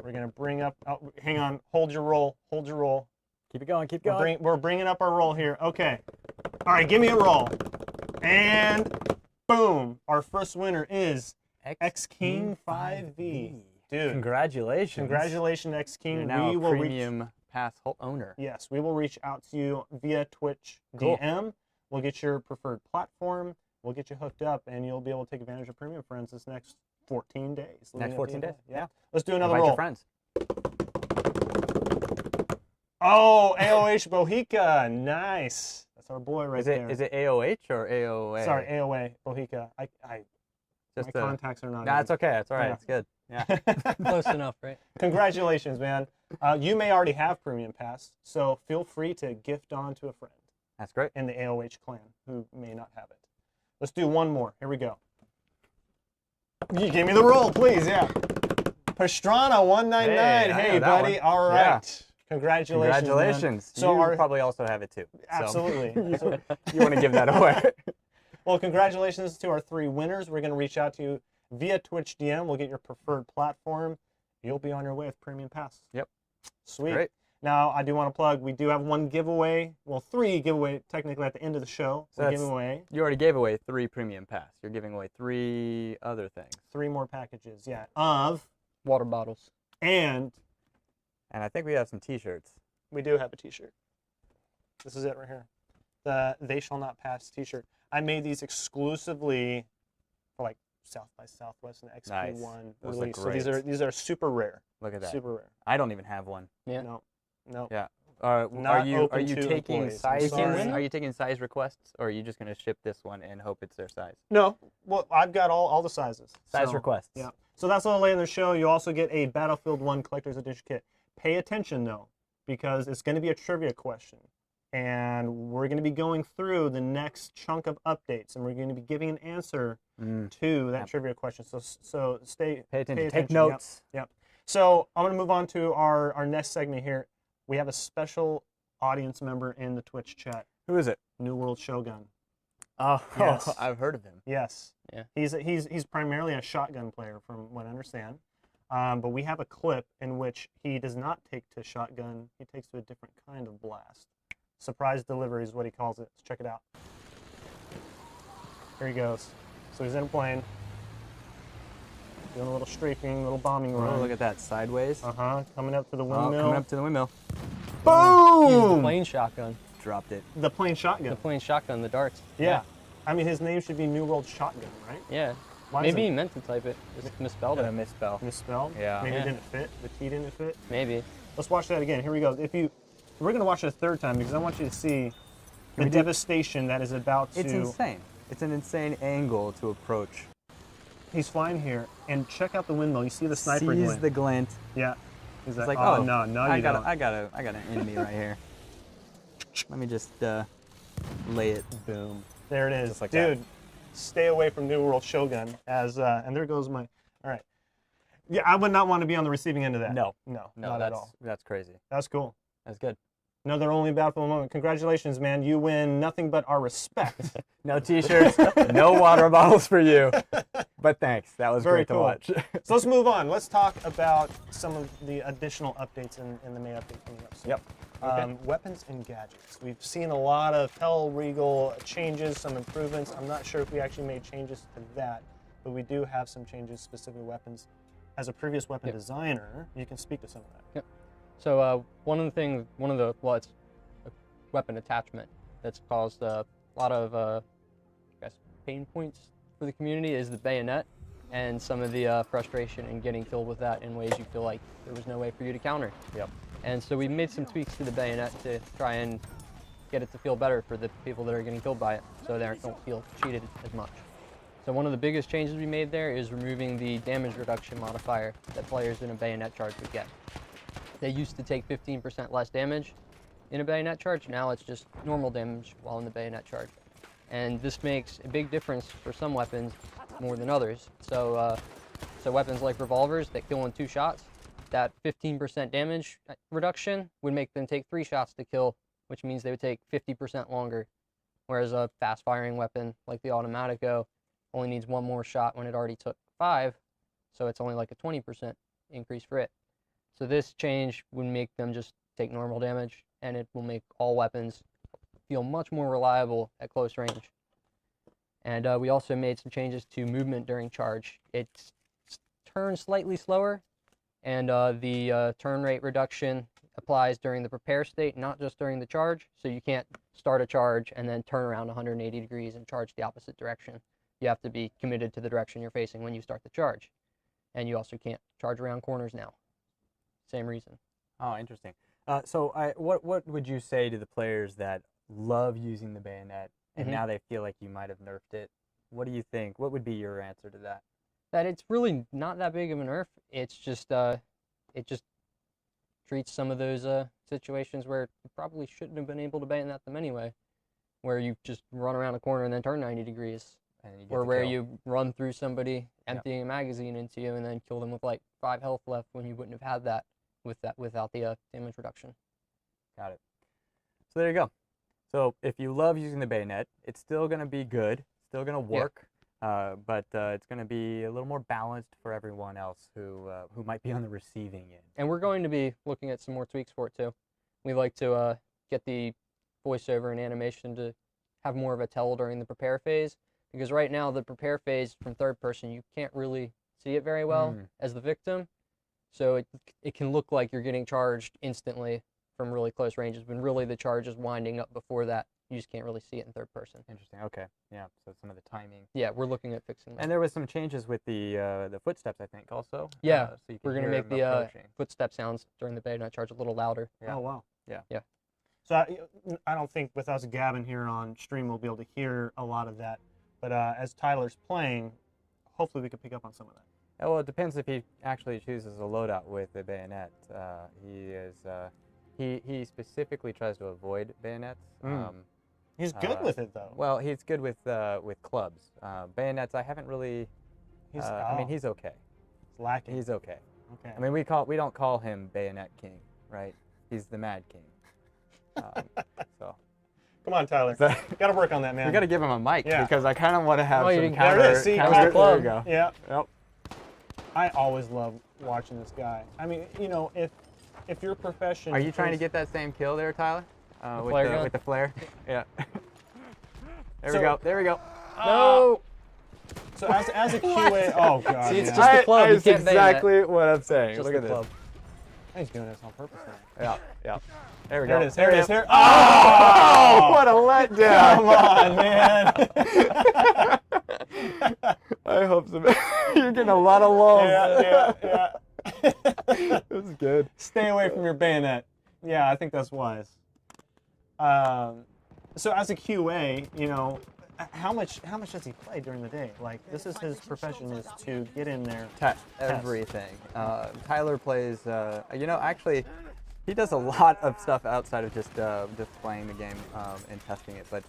We're gonna bring up. Oh, hang on. Hold your roll. Hold your roll. Keep it going. Keep going. We're bringing up our roll here. Okay. All right. Give me a roll. And boom. Our first winner is X King 5V. Dude. Congratulations. Congratulations, X King. You're now we a will premium pass owner. Yes, we will reach out to you via Twitch Cool. DM. We'll get your preferred platform. We'll get you hooked up, and you'll be able to take advantage of Premium Friends this next 14 days. Next 14 days. Yeah. Let's do another Invite roll. your friends. Oh, AOH Bohica. Nice. That's our boy right there. Is it AOH or AOA? Sorry, AOA Bohica. My contacts are not. Nah, it's okay. That's all right. Yeah. It's good. Yeah. Close enough, right? Congratulations, man. You may already have Premium Pass, so feel free to gift on to a friend That's great. in the AOH clan who may not have it. Let's do one more. Here we go. You give me the roll, please. Yeah. Pastrana 199. Hey, that buddy. one. All Yeah. right. Congratulations. Man. Congratulations. So you our, probably also have it too. so absolutely. you want to give that away? Well, congratulations to our 3 winners. We're going to reach out to you via Twitch DM. We'll get your preferred platform. You'll be on your way with Premium Pass. Yep. Sweet. Great. Now, I do want to plug, we do have 1 giveaway. Well, 3 giveaway technically at the end of the show. So We're giving away You already gave away 3 premium pass. You're giving away 3 other things. 3 more packages. Yeah. Of Water bottles. and And I think we have some T-shirts. we do have a t-shirt. This is it right here. The They Shall Not Pass t-shirt. I made these exclusively for like South by Southwest and XP1 Nice. Those look release. So these are super rare. Look at that. Super rare. I don't even have one. Yeah. No. Yeah. Not are you open to taking employees. size? Sorry. Are you taking size requests, or are you just going to ship this one and hope it's their size? No. Well, I've got all the sizes. Size So, requests. Yeah. So that's all later in the show. You also get a Battlefield 1 Collector's Edition kit. Pay attention, though, because it's going to be a trivia question. And we're going to be going through the next chunk of updates, and we're going to be giving an answer to that trivia question. So stay Pay attention. Take attention. notes. Yep. So I'm going to move on to our next segment here. We have a special audience member in the Twitch chat. Who is it? New World Shogun. Oh, Yes. I've heard of him. Yes. Yeah. He's primarily a shotgun player, from what I understand. But we have a clip in which he does not take to shotgun. He takes to a different kind of blast. Surprise delivery is what he calls it. Let's check it out. Here he goes. So he's in a plane, doing a little strafing, little bombing run. Oh, look at that. Sideways. Coming up to the Oh, windmill. coming up to the windmill. Use the Boom! plane shotgun. Dropped it. The plane shotgun. The plane shotgun, the darts. Yeah. I mean, his name should be New World Shotgun, right? Yeah. Why is Maybe it he meant to type it. Just misspelled Got a it. misspell. misspelled? Yeah. Maybe Yeah. it didn't fit. The T didn't fit. Maybe. Let's watch that again. Here we go. We're gonna watch it a third time because I want you to see the devastation that is about to. It's insane. It's an insane angle to approach. He's flying here, and check out the windmill. You see the sniper Sees glint. the glint. Yeah. He's It's like, like, oh, oh, no, I you got don't. I got an enemy right here. Let me just lay it. Boom. There it is, Just like dude. that. Stay away from New World Shogun. And there goes my. All right. Yeah, I would not want to be on the receiving end of that. No. not at all. That's crazy. That's cool. That's good. Another only Battlefield moment. Congratulations, man. You win nothing but our respect. No T-shirts, no water bottles for you. But thanks. That was Very great cool. to watch. So let's move on. Let's talk about some of the additional updates in the May update coming up soon. Yep. Okay. Weapons and gadgets. We've seen a lot of Hell Regal changes, some improvements. I'm not sure if we actually made changes to that, but we do have some changes specific to weapons. As a previous weapon designer, you can speak to some of that. Yep. So well, it's a weapon attachment that's caused a lot of, I guess, pain points for the community is the bayonet and some of the frustration in getting killed with that in ways you feel like there was no way for you to counter. Yep. And so we made some tweaks to the bayonet to try and get it to feel better for the people that are getting killed by it, so they don't feel cheated as much. So one of the biggest changes we made there is removing the damage reduction modifier that players in a bayonet charge would get. They used to take 15% less damage in a bayonet charge. Now it's just normal damage while in the bayonet charge. And this makes a big difference for some weapons more than others. So weapons like revolvers that kill in 2 shots, that 15% damage reduction would make them take 3 shots to kill, which means they would take 50% longer. Whereas a fast-firing weapon like the Automatico only needs 1 more shot when it already took 5, so it's only like a 20% increase for it. So this change would make them just take normal damage, and it will make all weapons feel much more reliable at close range. And we also made some changes to movement during charge. It turns slightly slower, and the turn rate reduction applies during the prepare state, not just during the charge. So you can't start a charge and then turn around 180 degrees and charge the opposite direction. You have to be committed to the direction you're facing when you start the charge. And you also can't charge around corners now. Same reason. Oh, interesting. What would you say to the players that love using the bayonet and now they feel like you might have nerfed it? What do you think? What would be your answer to that? That it's really not that big of a nerf. It's just it just treats some of those situations where you probably shouldn't have been able to bayonet them anyway, where you just run around a corner and then turn 90 degrees. Or where you run through somebody emptying a magazine into you and then kill them with like 5 health left when you wouldn't have had that without the damage reduction. Got it. So there you go. So if you love using the bayonet, it's still going to be good, still going to work, but it's going to be a little more balanced for everyone else who might be on the receiving end. And we're going to be looking at some more tweaks for it too. We like to get the voiceover and animation to have more of a tell during the prepare phase. Because right now, the prepare phase from third person, you can't really see it very well as the victim. So it can look like you're getting charged instantly from really close ranges, when really the charge is winding up before that. You just can't really see it in third person. Interesting. Okay. Yeah. So some of the timing. Yeah, we're looking at fixing that. And there was some changes with the footsteps, I think, also. Yeah. So we're going to make the footstep sounds during the bayonet charge a little louder. Yeah. Oh, wow. Yeah. Yeah. So I don't think with us gabbing here on stream, we'll be able to hear a lot of that. But as Tyler's playing, hopefully we can pick up on some of that. Well, it depends if he actually chooses a loadout with the bayonet. He specifically tries to avoid bayonets. He's good with it though. Well, he's good with clubs. Bayonets, I haven't really. I mean, he's okay. It's lacking. He's okay. Okay. I mean, we don't call him Bayonet King, right? He's the Mad King. So. Come on, Tyler. Got to work on that, man. We got to give him a mic because I kind of want to have some counter. There it is. See, there we go. Yeah. Yep. I always love watching this guy. I mean, you know, if your profession. Are you trying to get that same kill there, Tyler? With the flare? Yeah. There we go. There we go. No. So as a QA, oh god. See, it's just the club. That's exactly what I'm saying. Just Look at club. this. He's doing this on purpose now. Yeah. Yeah. There we There go. it is. There it is. Here. Oh! What a letdown! Come on, man. I hope so. You're getting a lot of lulls. Yeah. This is good. Stay away from your bayonet. Yeah, I think that's wise. So as a QA, you know, how much does he play during the day? Like, this is his profession, is to get in there. Test everything. Tyler plays, you know, actually, he does a lot of stuff outside of just playing the game and testing it. But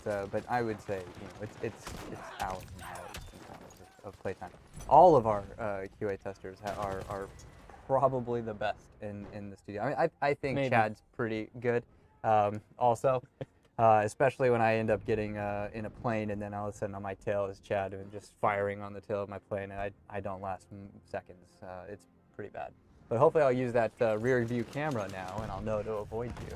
I would say, you know, it's hours and hours of playtime. All of our QA testers are probably the best in the studio. I mean, I think Maybe. Chad's pretty good. Also, especially when I end up getting in a plane and then all of a sudden on my tail is Chad and just firing on the tail of my plane, and I don't last seconds. It's pretty bad. But hopefully I'll use that rear view camera now, and I'll know to avoid you.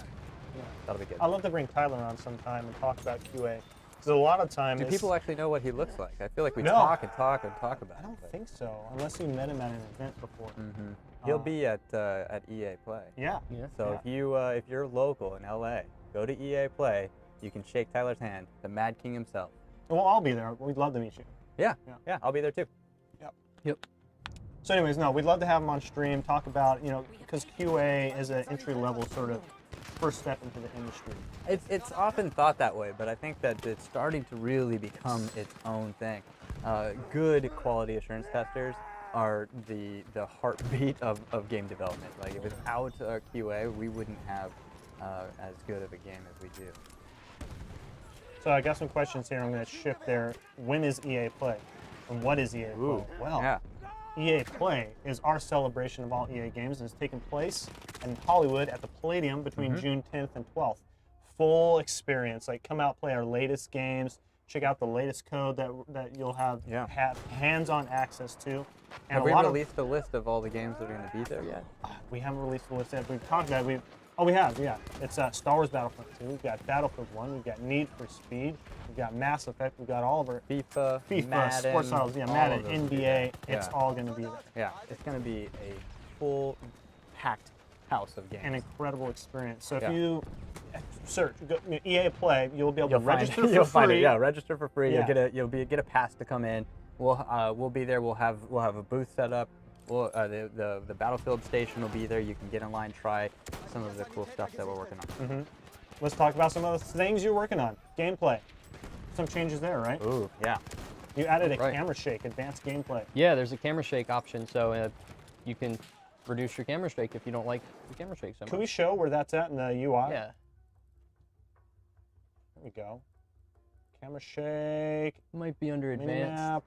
Yeah. That'll be good. I'd love to bring Tyler on sometime and talk about QA. Because a lot of times... Do people actually know what he looks like? I feel like we No. talk and talk and talk about I don't it. think so, unless you met him at an event before. He'll be at EA Play. Yeah. Yeah. So if you're local in LA, go to EA Play. You can shake Tyler's hand, the Mad King himself. Well, I'll be there. We'd love to meet you. Yeah, I'll be there too. Yep. So anyways, no, we'd love to have him on stream, talk about, because QA is an entry-level sort of first step into the industry. It's often thought that way, but I think that it's starting to really become its own thing. Good quality assurance testers are the heartbeat of game development. Like, if without QA, we wouldn't have as good of a game as we do. So I got some questions here. I'm going to shift there. When is EA Play? And what is EA Play? Well, yeah. EA Play is our celebration of all EA games, and it's taking place in Hollywood at the Palladium between June 10th and 12th. Full experience. Like, come out, play our latest games, check out the latest code that you'll have hands-on access to. And Have we released a list of all the games that are going to be there yet? We haven't released the list yet. We've talked about it. We have, yeah. It's Star Wars Battlefront 2. We've got Battlefield 1. We've got Need for Speed. We've got Mass Effect. We've got all of our FIFA, Madden, sports titles, Madden, NBA. It's all going to be there. Yeah, it's going to be a full, packed house of games. An incredible experience. So if you search EA Play, you'll be able to register for free. You'll find it. Yeah, register for free. Yeah. You'll get a pass to come in. We'll be there. We'll have a booth set up. The Battlefield station will be there. You can get in line, try some of the cool stuff that we're working on. Let's talk about some of the things you're working on. Gameplay. Some changes there, right? Ooh, yeah. You added a camera shake, advanced gameplay. Yeah, there's a camera shake option, so you can reduce your camera shake if you don't like the camera shake so much. Can we show where that's at in the UI? Yeah. There we go. Camera shake. Might be under advanced. Minimap.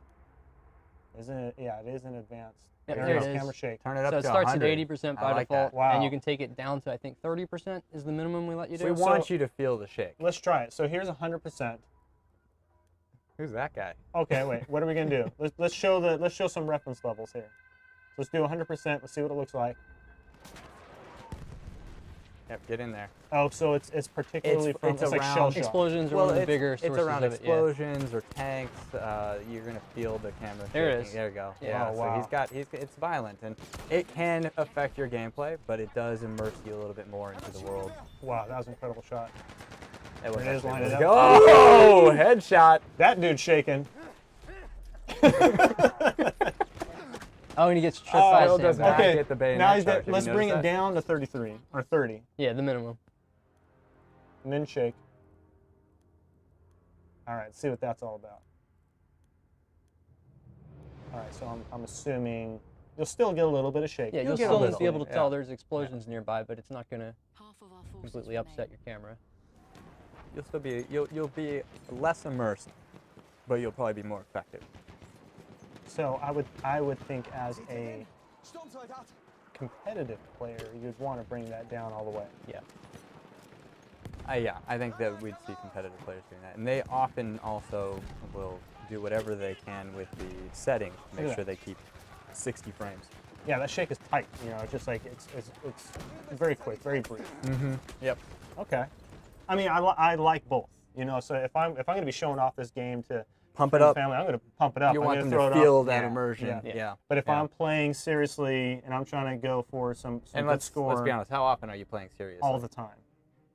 Isn't it? Yeah, it is in advanced. Yep, there there it it is. is. Camera shake. Turn it up So it to starts 100. at 80% by I like default, that. Wow. and you can take it down to, I think, 30% is the minimum we let you do. We want you to feel the shake. Let's try it. So here's 100%. Who's that guy? Okay, wait. What are we gonna do? Let's show some reference levels here. So let's do 100%. Let's see what it looks like. Yep, get in there. Oh, so it's particularly it's like around shell shock. Explosions are one of the bigger it's sources around of it, yeah. explosions or tanks. You're gonna feel the camera. There it shaking. is. There you go. Yeah. Yeah. Oh, wow. So it's violent and it can affect your gameplay, but it does immerse you a little bit more into the world. Wow, that was an incredible shot. It was There it is, actually line really it good. up. Oh, headshot! That dude's shaking. Oh, and he gets tripped by Phil Sam. does not Okay, get the bayonet now charge. Have you let's bring noticed it that? down to 33 or 30, Yeah, the minimum. and then shake. All right, see what that's all about. All right, so I'm assuming you'll still get a little bit of shake. Yeah, you'll get a still little, be able to tell yeah. there's explosions nearby, but it's not going to completely upset your camera. You'll still be you'll be less immersed, but you'll probably be more effective. So I would think as a competitive player, you'd want to bring that down all the way. Yeah. Yeah, I think that we'd see competitive players doing that, and they often also will do whatever they can with the settings to Look make at sure that. they keep 60 frames. Yeah, that shake is tight. It's just like it's very quick, very brief. Yep. Okay. I mean, I like both. So if I'm going to be showing off this game to Pump it friends and up. family, I'm going to pump it up. You I'm want gonna them throw to it up. feel that Yeah, immersion. yeah. Yeah. But if Yeah. I'm playing seriously and I'm trying to go for some And good let's score be honest, how often are you playing seriously? all the time.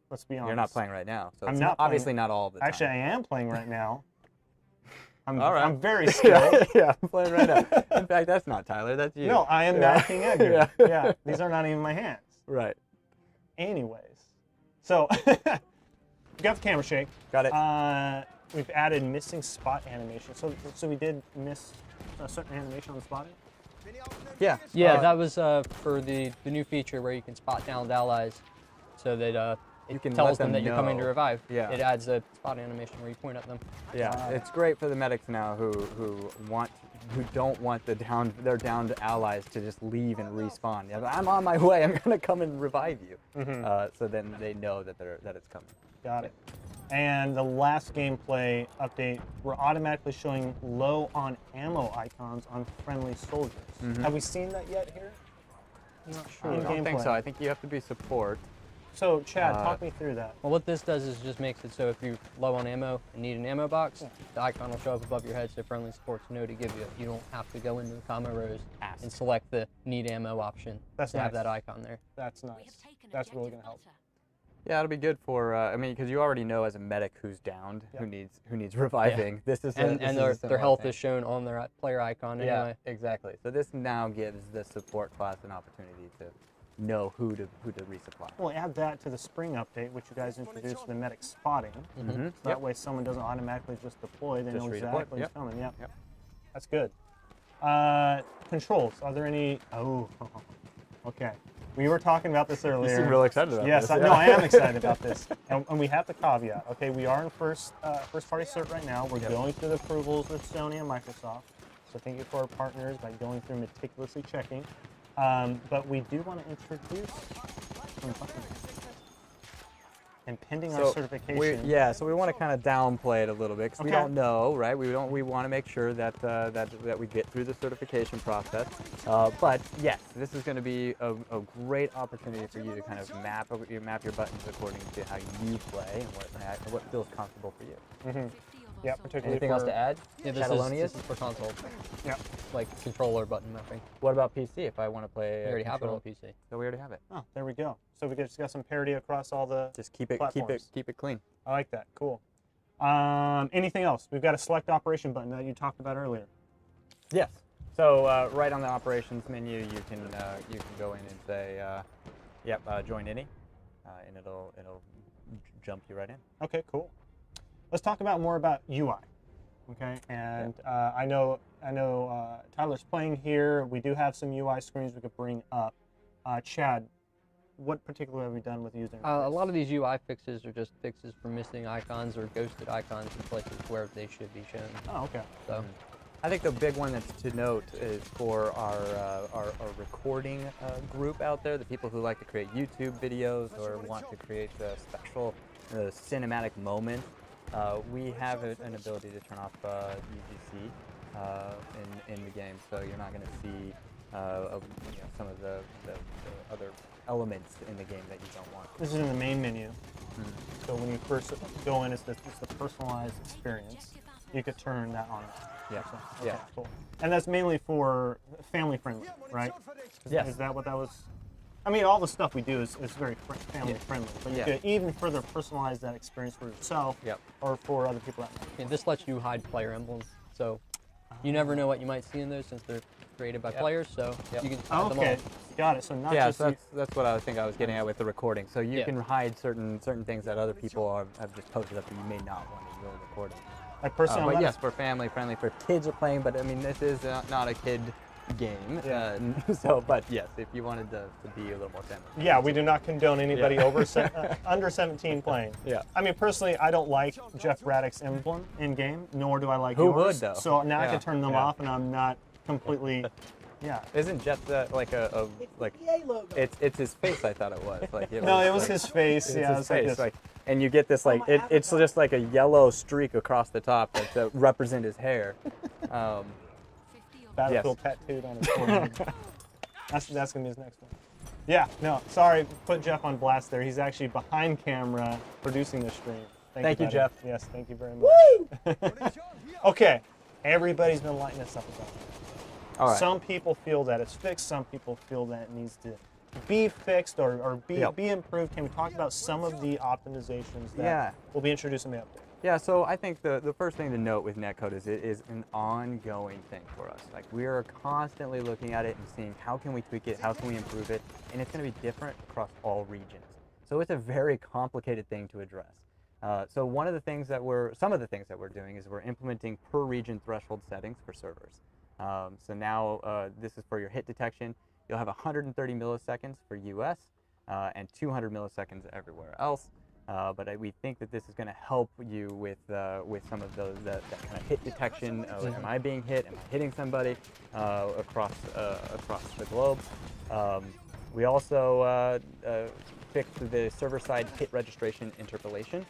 Let's be honest. You're not playing right now, so I'm it's not obviously playing- not all the time. Actually, I am playing right now. I'm very yeah, skilled. yeah, I'm playing right now. In fact, that's not Tyler, that's you. No, I am Mad King Edgar. Yeah. These are not even my hands. Right. Anyways, so we got the camera shake. Got it. We've added missing spot animation. So we did miss a certain animation on the spotting. Yeah. Yeah, that was for the new feature where you can spot downed allies, so that You can tells let them that you're coming to know. revive. Yeah. It adds a spot animation where you point at them. Yeah, it's great for the medics now who don't want their downed allies to just leave and respawn. Yeah, I'm on my way. I'm gonna come and revive you. So then they know that it's coming. Got it. And the last gameplay update, we're automatically showing low on ammo icons on friendly soldiers. Have we seen that yet here? I'm not sure. I don't think gameplay. so. I think you have to be support. So, Chad, talk me through that. Well, what this does is just makes it so if you're low on ammo and need an ammo box, the icon will show up above your head so friendly supports know to give you it. You don't have to go into the combo rows and select the need ammo option That's to have nice. that icon there. That's nice. That's really going to help. Yeah, it'll be good for. I mean, because you already know as a medic who's downed, who needs reviving. This is And a their health is shown on their player icon anyway. Yeah, exactly. So this now gives the support class an opportunity to know who to resupply. We'll add that to the spring update, which you guys introduced, the medic spotting. So that way someone doesn't automatically just deploy. They know exactly who's coming. Yep. That's good. Controls. Are there any? Oh, okay. We were talking about this earlier. You seem real excited about yes, this. Yes, I am excited about this. And we have the caveat. Okay, we are in first party cert right now. We're going through the approvals with Sony and Microsoft. So thank you for our partners by going through meticulously checking. But we do want to introduce some buttons. And pending our certification. So we want to kind of downplay it a little bit because we don't know, right? We want to make sure that that we get through the certification process. But yes, this is going to be a great opportunity for you to kind of map your buttons according to how you play and what feels comfortable for you. Yeah, particularly. Anything else to add? Yeah, this is for console. Yeah. Like controller button mapping. What about PC if I want to play? We already have it on PC. So we already have it. Oh, there we go. So we just got some parity across all the Just keep it clean. I like that. Cool. Anything else? We've got a select operation button that you talked about earlier. Yes. So right on the operations menu, you can go in and say, join any, and it'll jump you right in. Okay, cool. Let's talk more about UI. Okay, and I know Tyler's playing here. We do have some UI screens we could bring up. Chad, what particularly have we done with user interface? A lot of these UI fixes are just fixes for missing icons or ghosted icons in places where they should be shown. Oh, okay. So. I think the big one that's to note is for our recording group out there, the people who like to create YouTube videos or want to create a special cinematic moment. We have an ability to turn off UGC in the game, so you're not going to see some of the other elements in the game that you don't want. This is in the main menu. So when you first go in, it's the personalized experience. You could turn that on. Yeah. So, okay, cool. And that's mainly for family friendly, right? Yes. Is that what that was? I mean, all the stuff we do is very family friendly, but you could even further personalize that experience for yourself or for other people. And this lets you hide player emblems, so you never know what you might see in those since they're created by players. So you can hide them all. Got it. So not yeah, just so that's what I was getting at with the recording. So you can hide certain things that other people have just posted up that you may not want in your recording. Like personally, but yes, for family friendly, for kids are playing. But I mean, this is not a kid game. But yes, if you wanted to be a little more family. Yeah, we do not condone anybody over under 17 playing. Yeah. I mean, personally, I don't like Jeff Braddock's emblem in game, nor do I like Who yours. would though? So now I can turn them off, and I'm not completely. Yeah. Isn't Jeff like a like? It's his face. I thought it was like. It was his face. Yeah, his face. And you get this it's just like a yellow streak across the top that represent his hair. Battlefield tattooed on his forehead. That's gonna be his next one. Yeah. No. Sorry. Put Jeff on blast there. He's actually behind camera producing the stream. Thank you, Jeff. Yes. Thank you very much. Okay. Everybody's been lighting us up about it. All right. Some people feel that it's fixed. Some people feel that it needs to be fixed or be improved. Can we talk about some of the optimizations that will be introduced in the update? Yeah, so I think the first thing to note with netcode is it is an ongoing thing for us. Like we are constantly looking at it and seeing how can we tweak it, how can we improve it, and it's going to be different across all regions. So it's a very complicated thing to address. So some of the things that we're doing is we're implementing per region threshold settings for servers. So now this is for your hit detection. You'll have 130 milliseconds for US, and 200 milliseconds everywhere else. But we think that this is going to help you with some of those that kind of hit detection. Am I being hit? Am I hitting somebody across the globe? We also fixed the server-side hit registration interpolation.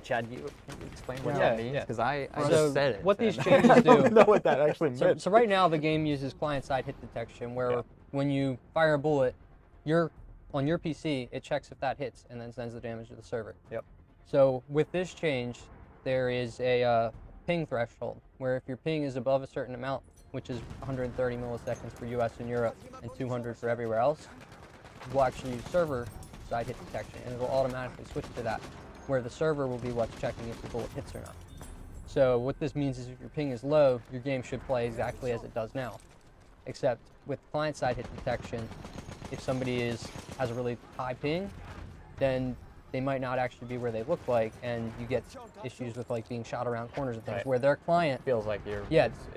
Chad, can you explain what that means? Because I just said it. What these and changes I do. don't know what that actually meant. So right now the game uses client-side hit detection, where when you fire a bullet, on your PC, it checks if that hits and then sends the damage to the server. Yep. So with this change, there is a ping threshold, where if your ping is above a certain amount, which is 130 milliseconds for US and Europe and 200 for everywhere else, we'll actually use server-side hit detection, and it'll automatically switch to that, where the server will be what's checking if the bullet hits or not. So what this means is if your ping is low, your game should play exactly as it does now. Except with client-side hit detection, if somebody has a really high ping, then they might not actually be where they look like, and you get issues with like being shot around corners and things, Right. where their client Feels like you're.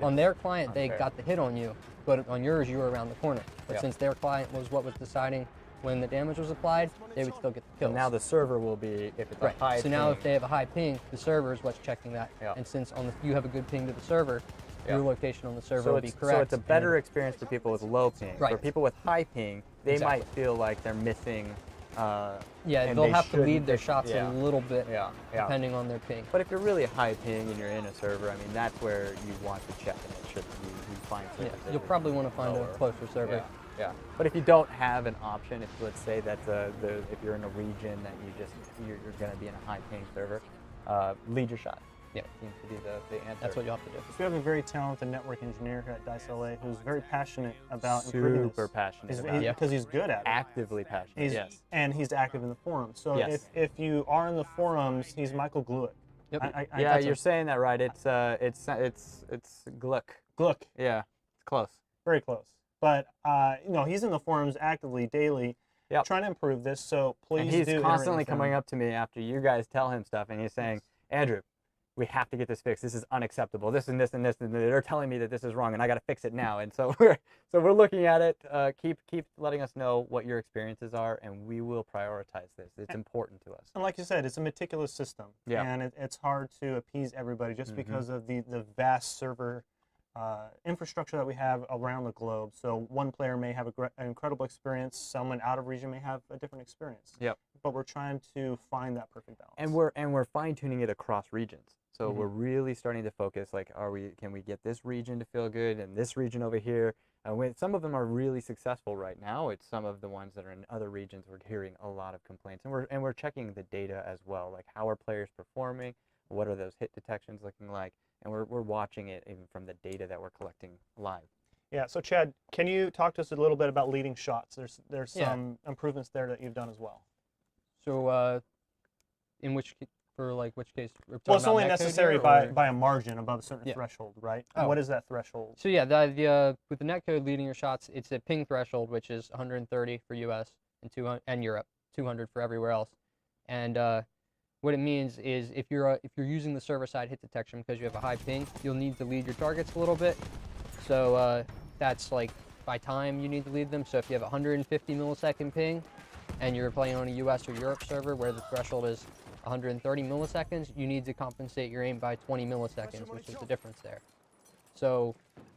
on their client they unfair. got the hit on you, but on yours you were around the corner. But Yeah. since their client was what was deciding when the damage was applied, they would still get the kills. So now the server will be, if it's Right. a high So now ping, if they have a high ping, the server is what's checking that. Yeah. And since you have a good ping to the server, Yeah. your location on the server so will be it's, correct. so it's a better and- experience for people with low ping. Right. For people with high ping, they Exactly. might feel like they're missing. Yeah, and they'll they have to lead shouldn't their if- shots yeah. a little bit, Yeah, yeah. depending on their ping. But if you're really high ping and you're in a server, I mean, that's where you want to check and make sure that you find Yeah, servers that you'll are probably want to find lower. a closer server. Yeah, yeah. But if you don't have an option, if let's say that if you're in a region that you're going to be in a high ping server, lead your shot. Yeah. Seems to be the answer. That's what you'll have to do. So we have a very talented network engineer here at Dice LA who's very passionate about improving this. Super passionate about it. Because he's good at it. Actively passionate. He's, yes. And he's active in the forums. So Yes. if you are in the forums, he's Michael Gluick. Yep. Yeah, that's you're saying that right. It's Gluck. Gluck. Yeah, it's close. Very close. But he's in the forums actively, daily, Yep. trying to improve this. So please And he's do constantly iterate with him. coming up to me after you guys tell him stuff, and he's saying, Andrew, we have to get this fixed. This is unacceptable. This and this and this, and they're telling me that this is wrong, and I got to fix it now. And so we're looking at it. Keep letting us know what your experiences are, and we will prioritize this. It's important to us. And like you said, it's a meticulous system. Yeah. And it's hard to appease everybody just Mhm. because of the vast server infrastructure that we have around the globe. So one player may have an incredible experience. Someone out of region may have a different experience. Yep. But we're trying to find that perfect balance. And we're fine tuning it across regions. So we're really starting to focus. Like, can we get this region to feel good, and this region over here? Some of them are really successful right now. It's some of the ones that are in other regions. We're hearing a lot of complaints, and we're checking the data as well. Like, how are players performing? What are those hit detections looking like? And we're watching it even from the data that we're collecting live. Yeah. So Chad, can you talk to us a little bit about leading shots? There's Yeah. some improvements there that you've done as well. So, in which case? We're Well, talking it's about only netcode necessary here, by or- a margin above a certain Yeah. threshold, right? Oh. What is that threshold? So yeah, with the netcode leading your shots, it's a ping threshold, which is 130 for US and 200 and Europe, 200 for everywhere else. And what it means is if you're using the server side hit detection because you have a high ping, you'll need to lead your targets a little bit. So that's like by time you need to lead them. So if you have 150 millisecond ping and you're playing on a US or Europe server where the threshold is 130 milliseconds, you need to compensate your aim by 20 milliseconds, which is the difference there. So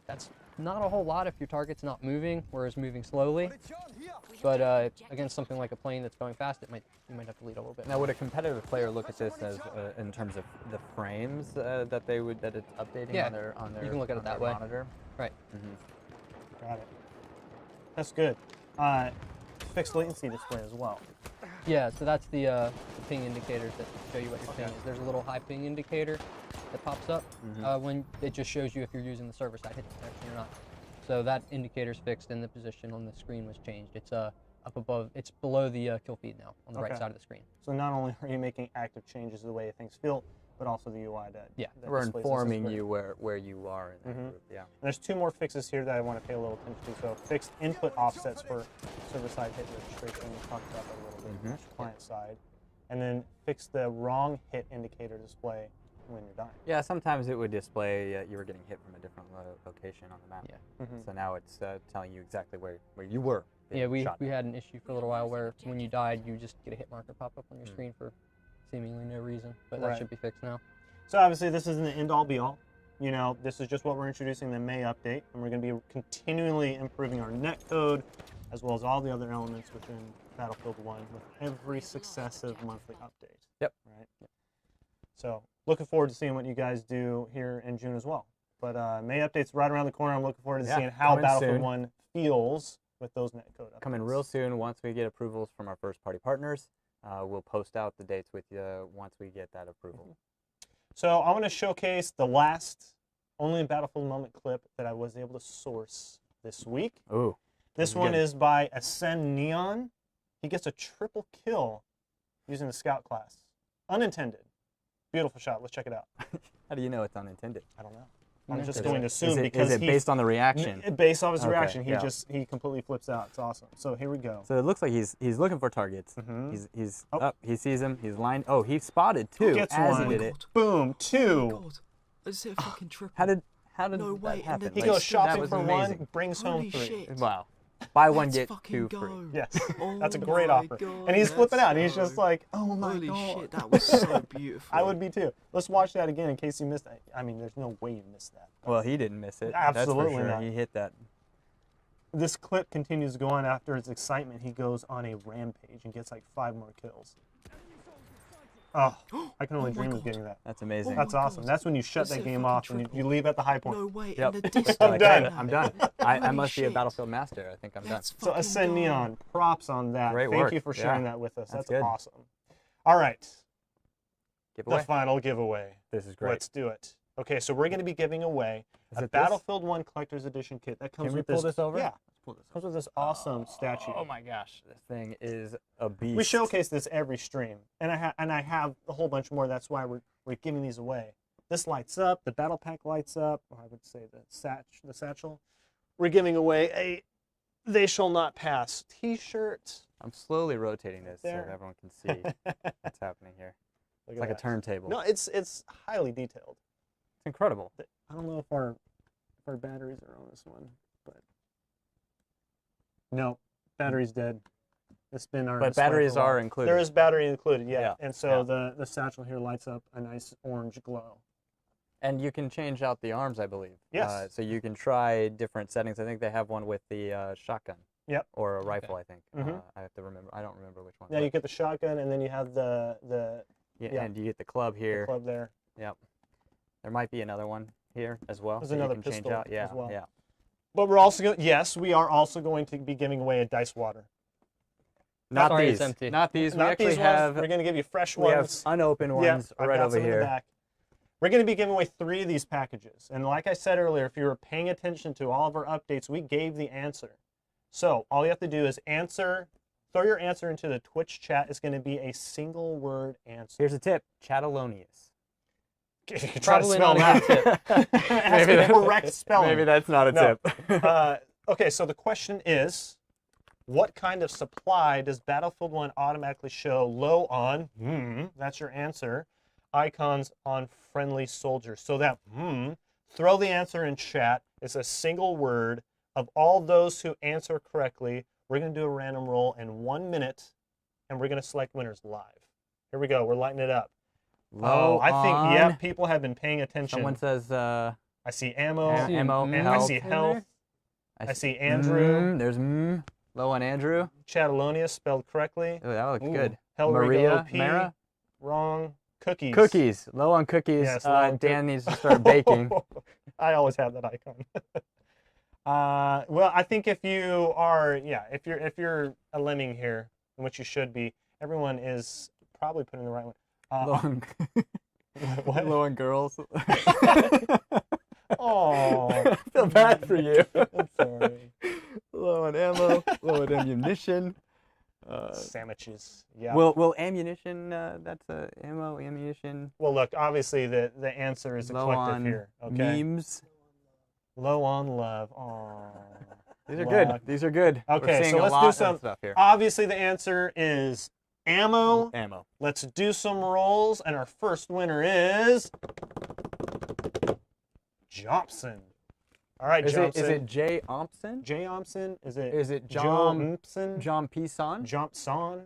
that's not a whole lot if your target's not moving, whereas moving slowly. But against something like a plane that's going fast, you might have to lead a little bit. Now, would a competitive player look at this as in terms of the frames that it's updating Yeah, on their you can look at it on that their way. monitor? Right. Got it. That's good. Fixed latency display as well. Yeah, so that's the ping indicators that show you what your ping is. There's a little high ping indicator that pops up when it just shows you if you're using the server side hit detection or not. So that indicator's fixed and the position on the screen was changed. It's up above, it's below the kill feed now on the right Okay. side of the screen. So not only are you making active changes to the way things feel, but also the UI that Yeah. We're displays this as informing well. you where you are in that group. Yeah. And there's two more fixes here that I want to pay a little attention to. So fixed input offsets for server-side hit registration. We talked about that a little bit. Client side, and then fix the wrong hit indicator display when you're dying. Yeah, sometimes it would display you were getting hit from a different location on the map. Yeah. So now it's telling you exactly where you were been Yeah, we shot. had an issue for a little while where when you died, you just get a hit marker pop up on your screen for seemingly no reason, but that Right. should be fixed now. So obviously this isn't the end all be all. You know, this is just what we're introducing in the May update, and we're going to be continually improving our netcode as well as all the other elements within Battlefield 1 with every successive monthly update. Yep. Right. So looking forward to seeing what you guys do here in June as well. But May update's right around the corner. I'm looking forward to seeing how coming Battlefield soon. 1 feels with those netcode updates. Coming real soon. Once we get approvals from our first-party partners, we'll post out the dates with you once we get that approval. So I want to showcase the last Only in Battlefield moment clip that I was able to source this week. Ooh. This one is by Ascend Neon. He gets a triple kill using the scout class. Unintended. Beautiful shot. Let's check it out. How do you know it's unintended? I don't know. I'm just Is going to assume Is because it based on the reaction? based off his Okay, reaction, yeah. he completely flips out. It's awesome. So here we go. So it looks like he's looking for targets. He's up. He sees him. He's lined. Oh, he spotted two Gets as one. he did it. Boom, two. God, I just hit a fucking triple. How did No way, that and happen? then He Like, goes that shopping was for amazing. one, brings Holy home 3. shit. Wow. Buy one, Let's get fucking 2 go. free. Yes, Oh that's a great my offer. God, And he's flipping let's out. He's just go. like, oh my Holy God. shit, that was so beautiful. I would be too. Let's watch that again in case you missed that. I mean, there's no way you missed that. Well, he didn't miss it. Absolutely That's for sure. not. He hit that. This clip continues to go on after his excitement. He goes on a rampage and gets like 5 more kills. Oh, I can only Oh my dream of God. getting that. That's amazing. That's my awesome. God. That's when you shut That's that a game fucking off and you triple. leave at the high point. No way, Yep. in the distance. I'm done. I'm done. I Holy must be a shit. Battlefield master. I think I'm done. Let's So fucking Ascend go. Neon, props on that. Great Thank work. you for sharing Yeah. that with us. That's That's good. awesome. All right, Giveaway. the final giveaway. This is great. Let's do it. Okay, so we're going to be giving away Is a it this? Battlefield 1 Collector's Edition kit. That comes Can we with pull this. this over? Yeah, Let's pull this comes with this awesome statue. Oh my gosh, this thing is a beast. We showcase this every stream, and I have a whole bunch more. That's why we're giving these away. This lights up. The battle pack lights up. Or I would say the satchel. We're giving away a "They Shall Not Pass" T-shirt. I'm slowly rotating this so There. that everyone can see what's happening here. Look It's at like a that. turntable. No, it's highly detailed. It's incredible. I don't know if our batteries are on this one, but no, battery's dead. It's been our But display for a batteries while. are included. There is battery included, yeah. Yeah, And so yeah. the satchel here lights up a nice orange glow. And you can change out the arms, I believe. Yes. So you can try different settings. I think they have one with the shotgun. Yep. Or a rifle, I think. Mhm. I have to remember. I don't remember which one. Yeah, but- you get the shotgun, and then you have the yeah. And you get the club here. club there. Yep. There might be another one here as well. There's that another you can change pistol out. Yeah. as well. Yeah. But we're also we are also going to be giving away a dice water. Not Sorry, these. it's empty. Not these. We Not actually these have. ones. We're going to give you fresh We have ones. unopened ones I've right got over some in the here. back. We're going to be giving away 3 of these packages. And like I said earlier, if you were paying attention to all of our updates, we gave the answer. So all you have to do is throw your answer into the Twitch chat. It's going to be a single word answer. Here's a tip: Chatallonius. You can try to Probably spell not a that. It has to be that- correct spelling. Maybe that's not a No. tip. Okay, so the question is, what kind of supply does Battlefield 1 automatically show low on? That's your answer. Icons on friendly soldiers. So that throw the answer in chat. It's a single word. Of all those who answer correctly, we're going to do a random roll in 1 minute, and we're going to select winners live. Here we go. We're lighting it up. Low I think, on. yeah, people have been paying attention. Someone says I see ammo. ammo. I health. see health. I see Andrew. There's low on Andrew. Chatallonius spelled correctly. Oh, that looks Ooh. good. Hellrigo Maria. OP. Mara. Wrong. Cookies. Cookies. Low on cookies. Yes, low on Dan needs to start baking. I always have that icon. Well, I think if you are, if you're a lemming here, which you should be, everyone is probably putting the right one. Low on, What? low on girls. Oh, I feel bad for you. I'm sorry. Low on ammo. Low on ammunition. Sandwiches. Yeah. Will ammunition? That's ammo. Ammunition. Well, look. Obviously, the answer is a Low collective on here. Okay. memes. Low on love. Oh. These are good. These are good. Okay, We're seeing so a let's lot do of some. stuff here. Obviously, the answer is ammo. Ammo. Let's do some rolls, and our first winner is Johnson. All right, Is Jompson. it Jay Ompson? Jay Ompson? Is it John Jompson? John Pison? Jompson?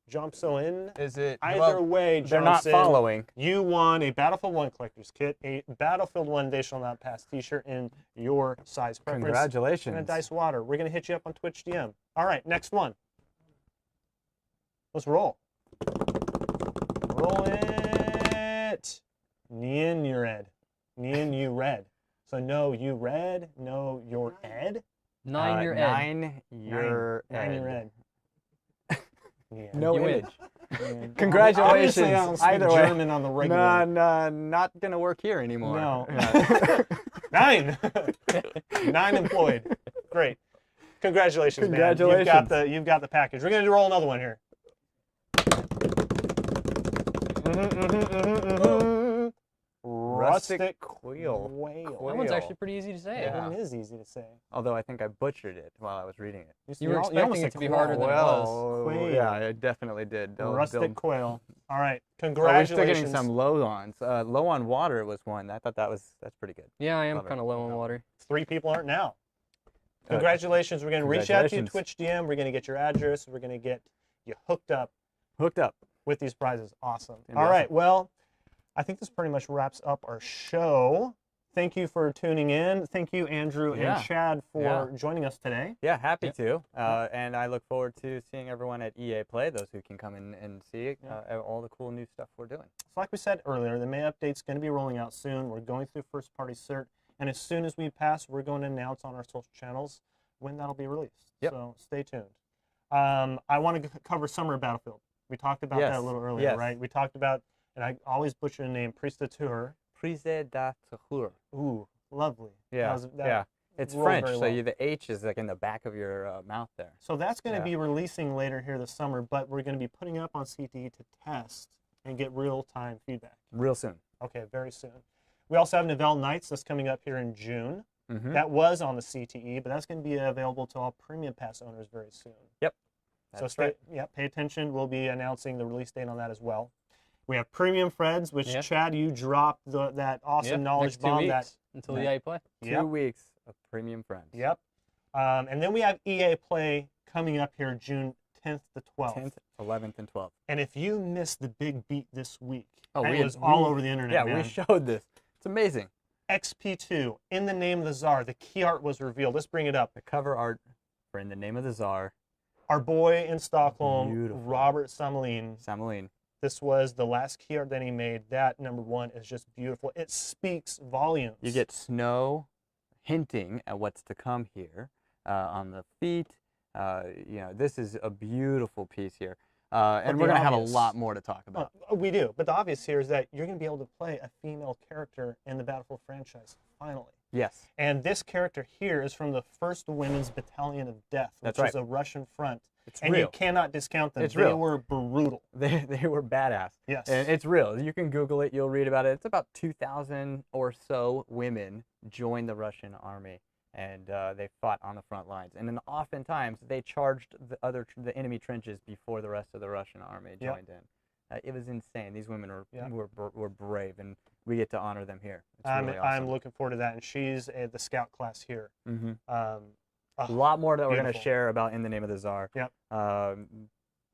Jompson? Is it Either way, Johnson, they're not following. You won a Battlefield 1 collector's kit, a Battlefield 1 They Shall Not Pass t-shirt in your size preference. Congratulations. And a Dice Water. We're going to hit you up on Twitch DM. All right, next one. Let's roll. Roll it. Neon, you red. Neon, you red. So no, you red. No, you're ed. 9-year ed. 9-year ed. 9-year ed. Yeah. No You win. image. Yeah. Congratulations. Obviously, I don't speak Either way. German on the regular. Nah, not gonna work here anymore. No. Yeah. 9. 9 employed. Great. Congratulations, man. Congratulations. You've got the package. We're gonna roll another one here. Rustic Quail. Quail. That one's actually pretty easy to say. Yeah. It is easy to say. Although I think I butchered it while I was reading it. You were almost expecting said it to be quail. harder than it was. Quail. Yeah, I definitely did. Rustic quail. All right. We're Congratulations. still getting some low-ons. Low on water was one. I thought that's pretty good. Yeah, I am Love it. kind of low on water. 3 people aren't now. Congratulations. We're going to reach out to you, Twitch DM. We're going to get your address. We're going to get you hooked up with these prizes. Awesome. All right. Well, I think this pretty much wraps up our show. Thank you for tuning in. Thank you, Andrew and Chad, for joining us today. Yeah, happy to. And I look forward to seeing everyone at EA Play, those who can come in and see all the cool new stuff we're doing. So like we said earlier, the May update's going to be rolling out soon. We're going through first-party cert. And as soon as we pass, we're going to announce on our social channels when that'll be released. Yep. So stay tuned. I want to cover Summer of Battlefield. We talked about that a little earlier, right? We talked about, and I always butcher the name, Priestateur. Priestateur. Ooh, lovely. Yeah, That It's rolled French, very so well. the H is like in the back of your mouth there. So that's going to be releasing later here this summer, but we're going to be putting it up on CTE to test and get real-time feedback. Real soon. Okay, very soon. We also have Novell Nights that's coming up here in June. That was on the CTE, but that's going to be available to all Premium Pass owners very soon. Yep. So pay attention. We'll be announcing the release date on that as well. We have Premium Friends, which Chad, you dropped that awesome knowledge bomb. Until EA Play. 2 weeks of Premium Friends. Yep. And then we have EA Play coming up here June 10th to 12th. 10th, 11th, and 12th. And if you missed the big beat this week, it was all over the internet, Yeah, man. we showed this. It's amazing. XP2, In the Name of the Tsar, the key art was revealed. Let's bring it up. The cover art for In the Name of the Tsar. Our boy in Stockholm, Beautiful. Robert Samelin. Samelin. This was the last key art that he made. That, #1, is just beautiful. It speaks volumes. You get snow hinting at what's to come here on the feet. This is a beautiful piece here. And we're going to have a lot more to talk about. We do. But the obvious here is that you're going to be able to play a female character in the Battlefield franchise, finally. Yes. And this character here is from the 1st Women's Battalion of Death, which is a Russian front. And you cannot discount them. They were brutal. They were badass. Yes. And it's real. You can Google it. You'll read about it. It's about 2,000 or so women joined the Russian army, and they fought on the front lines. And then oftentimes they charged the enemy trenches before the rest of the Russian army joined in. It was insane. These women were brave, and we get to honor them here. It's really awesome. I'm looking forward to that. And she's the scout class here. A lot more that we're going to share about In the Name of the Tsar. Yep.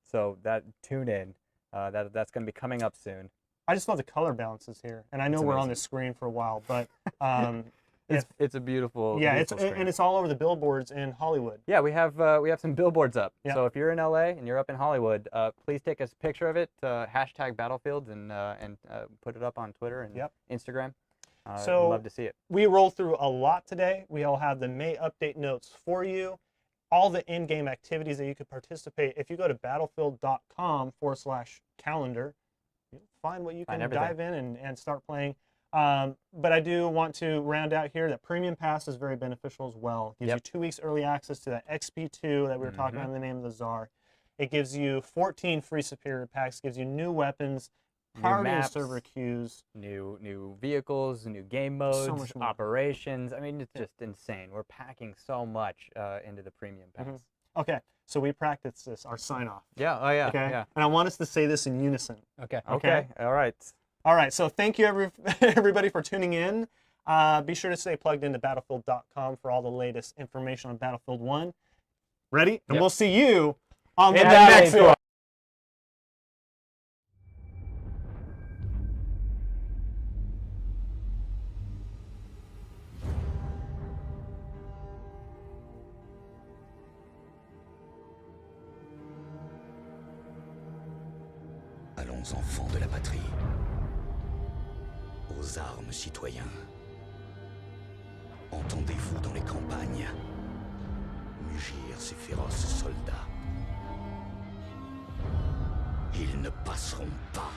So tune in. That's going to be coming up soon. I just love the color balances here. And I know we're on this screen for a while, but it's a beautiful screen. And it's all over the billboards in Hollywood. Yeah, we have some billboards up. Yep. So if you're in LA and you're up in Hollywood, please take a picture of it, hashtag Battlefields, and put it up on Twitter and Instagram. So I'd love to see it. We rolled through a lot today. We all have the May update notes for you. All the in-game activities that you could participate. If you go to battlefield.com/calendar, you'll find what you can dive in and start playing. But I do want to round out here that Premium Pass is very beneficial as well. It gives you 2 weeks early access to that XP2 that we were talking about in the Name of the Tsar. It gives you 14 free superior packs, gives you new weapons, priority server queues, new vehicles, new game modes, operations. I mean, it's just insane. We're packing so much into the Premium Pass. Okay, so we practice this, our sign-off. Yeah, oh yeah, okay? Yeah. And I want us to say this in unison. Okay. Okay, all right. All right, so thank you everybody for tuning in. Be sure to stay plugged into Battlefield.com for all the latest information on Battlefield 1. Ready? And we'll see you on the next one. Allons, enfants de la patrie. Aux armes, citoyens. Entendez-vous dans les campagnes mugir ces féroces soldats. Ils ne passeront pas.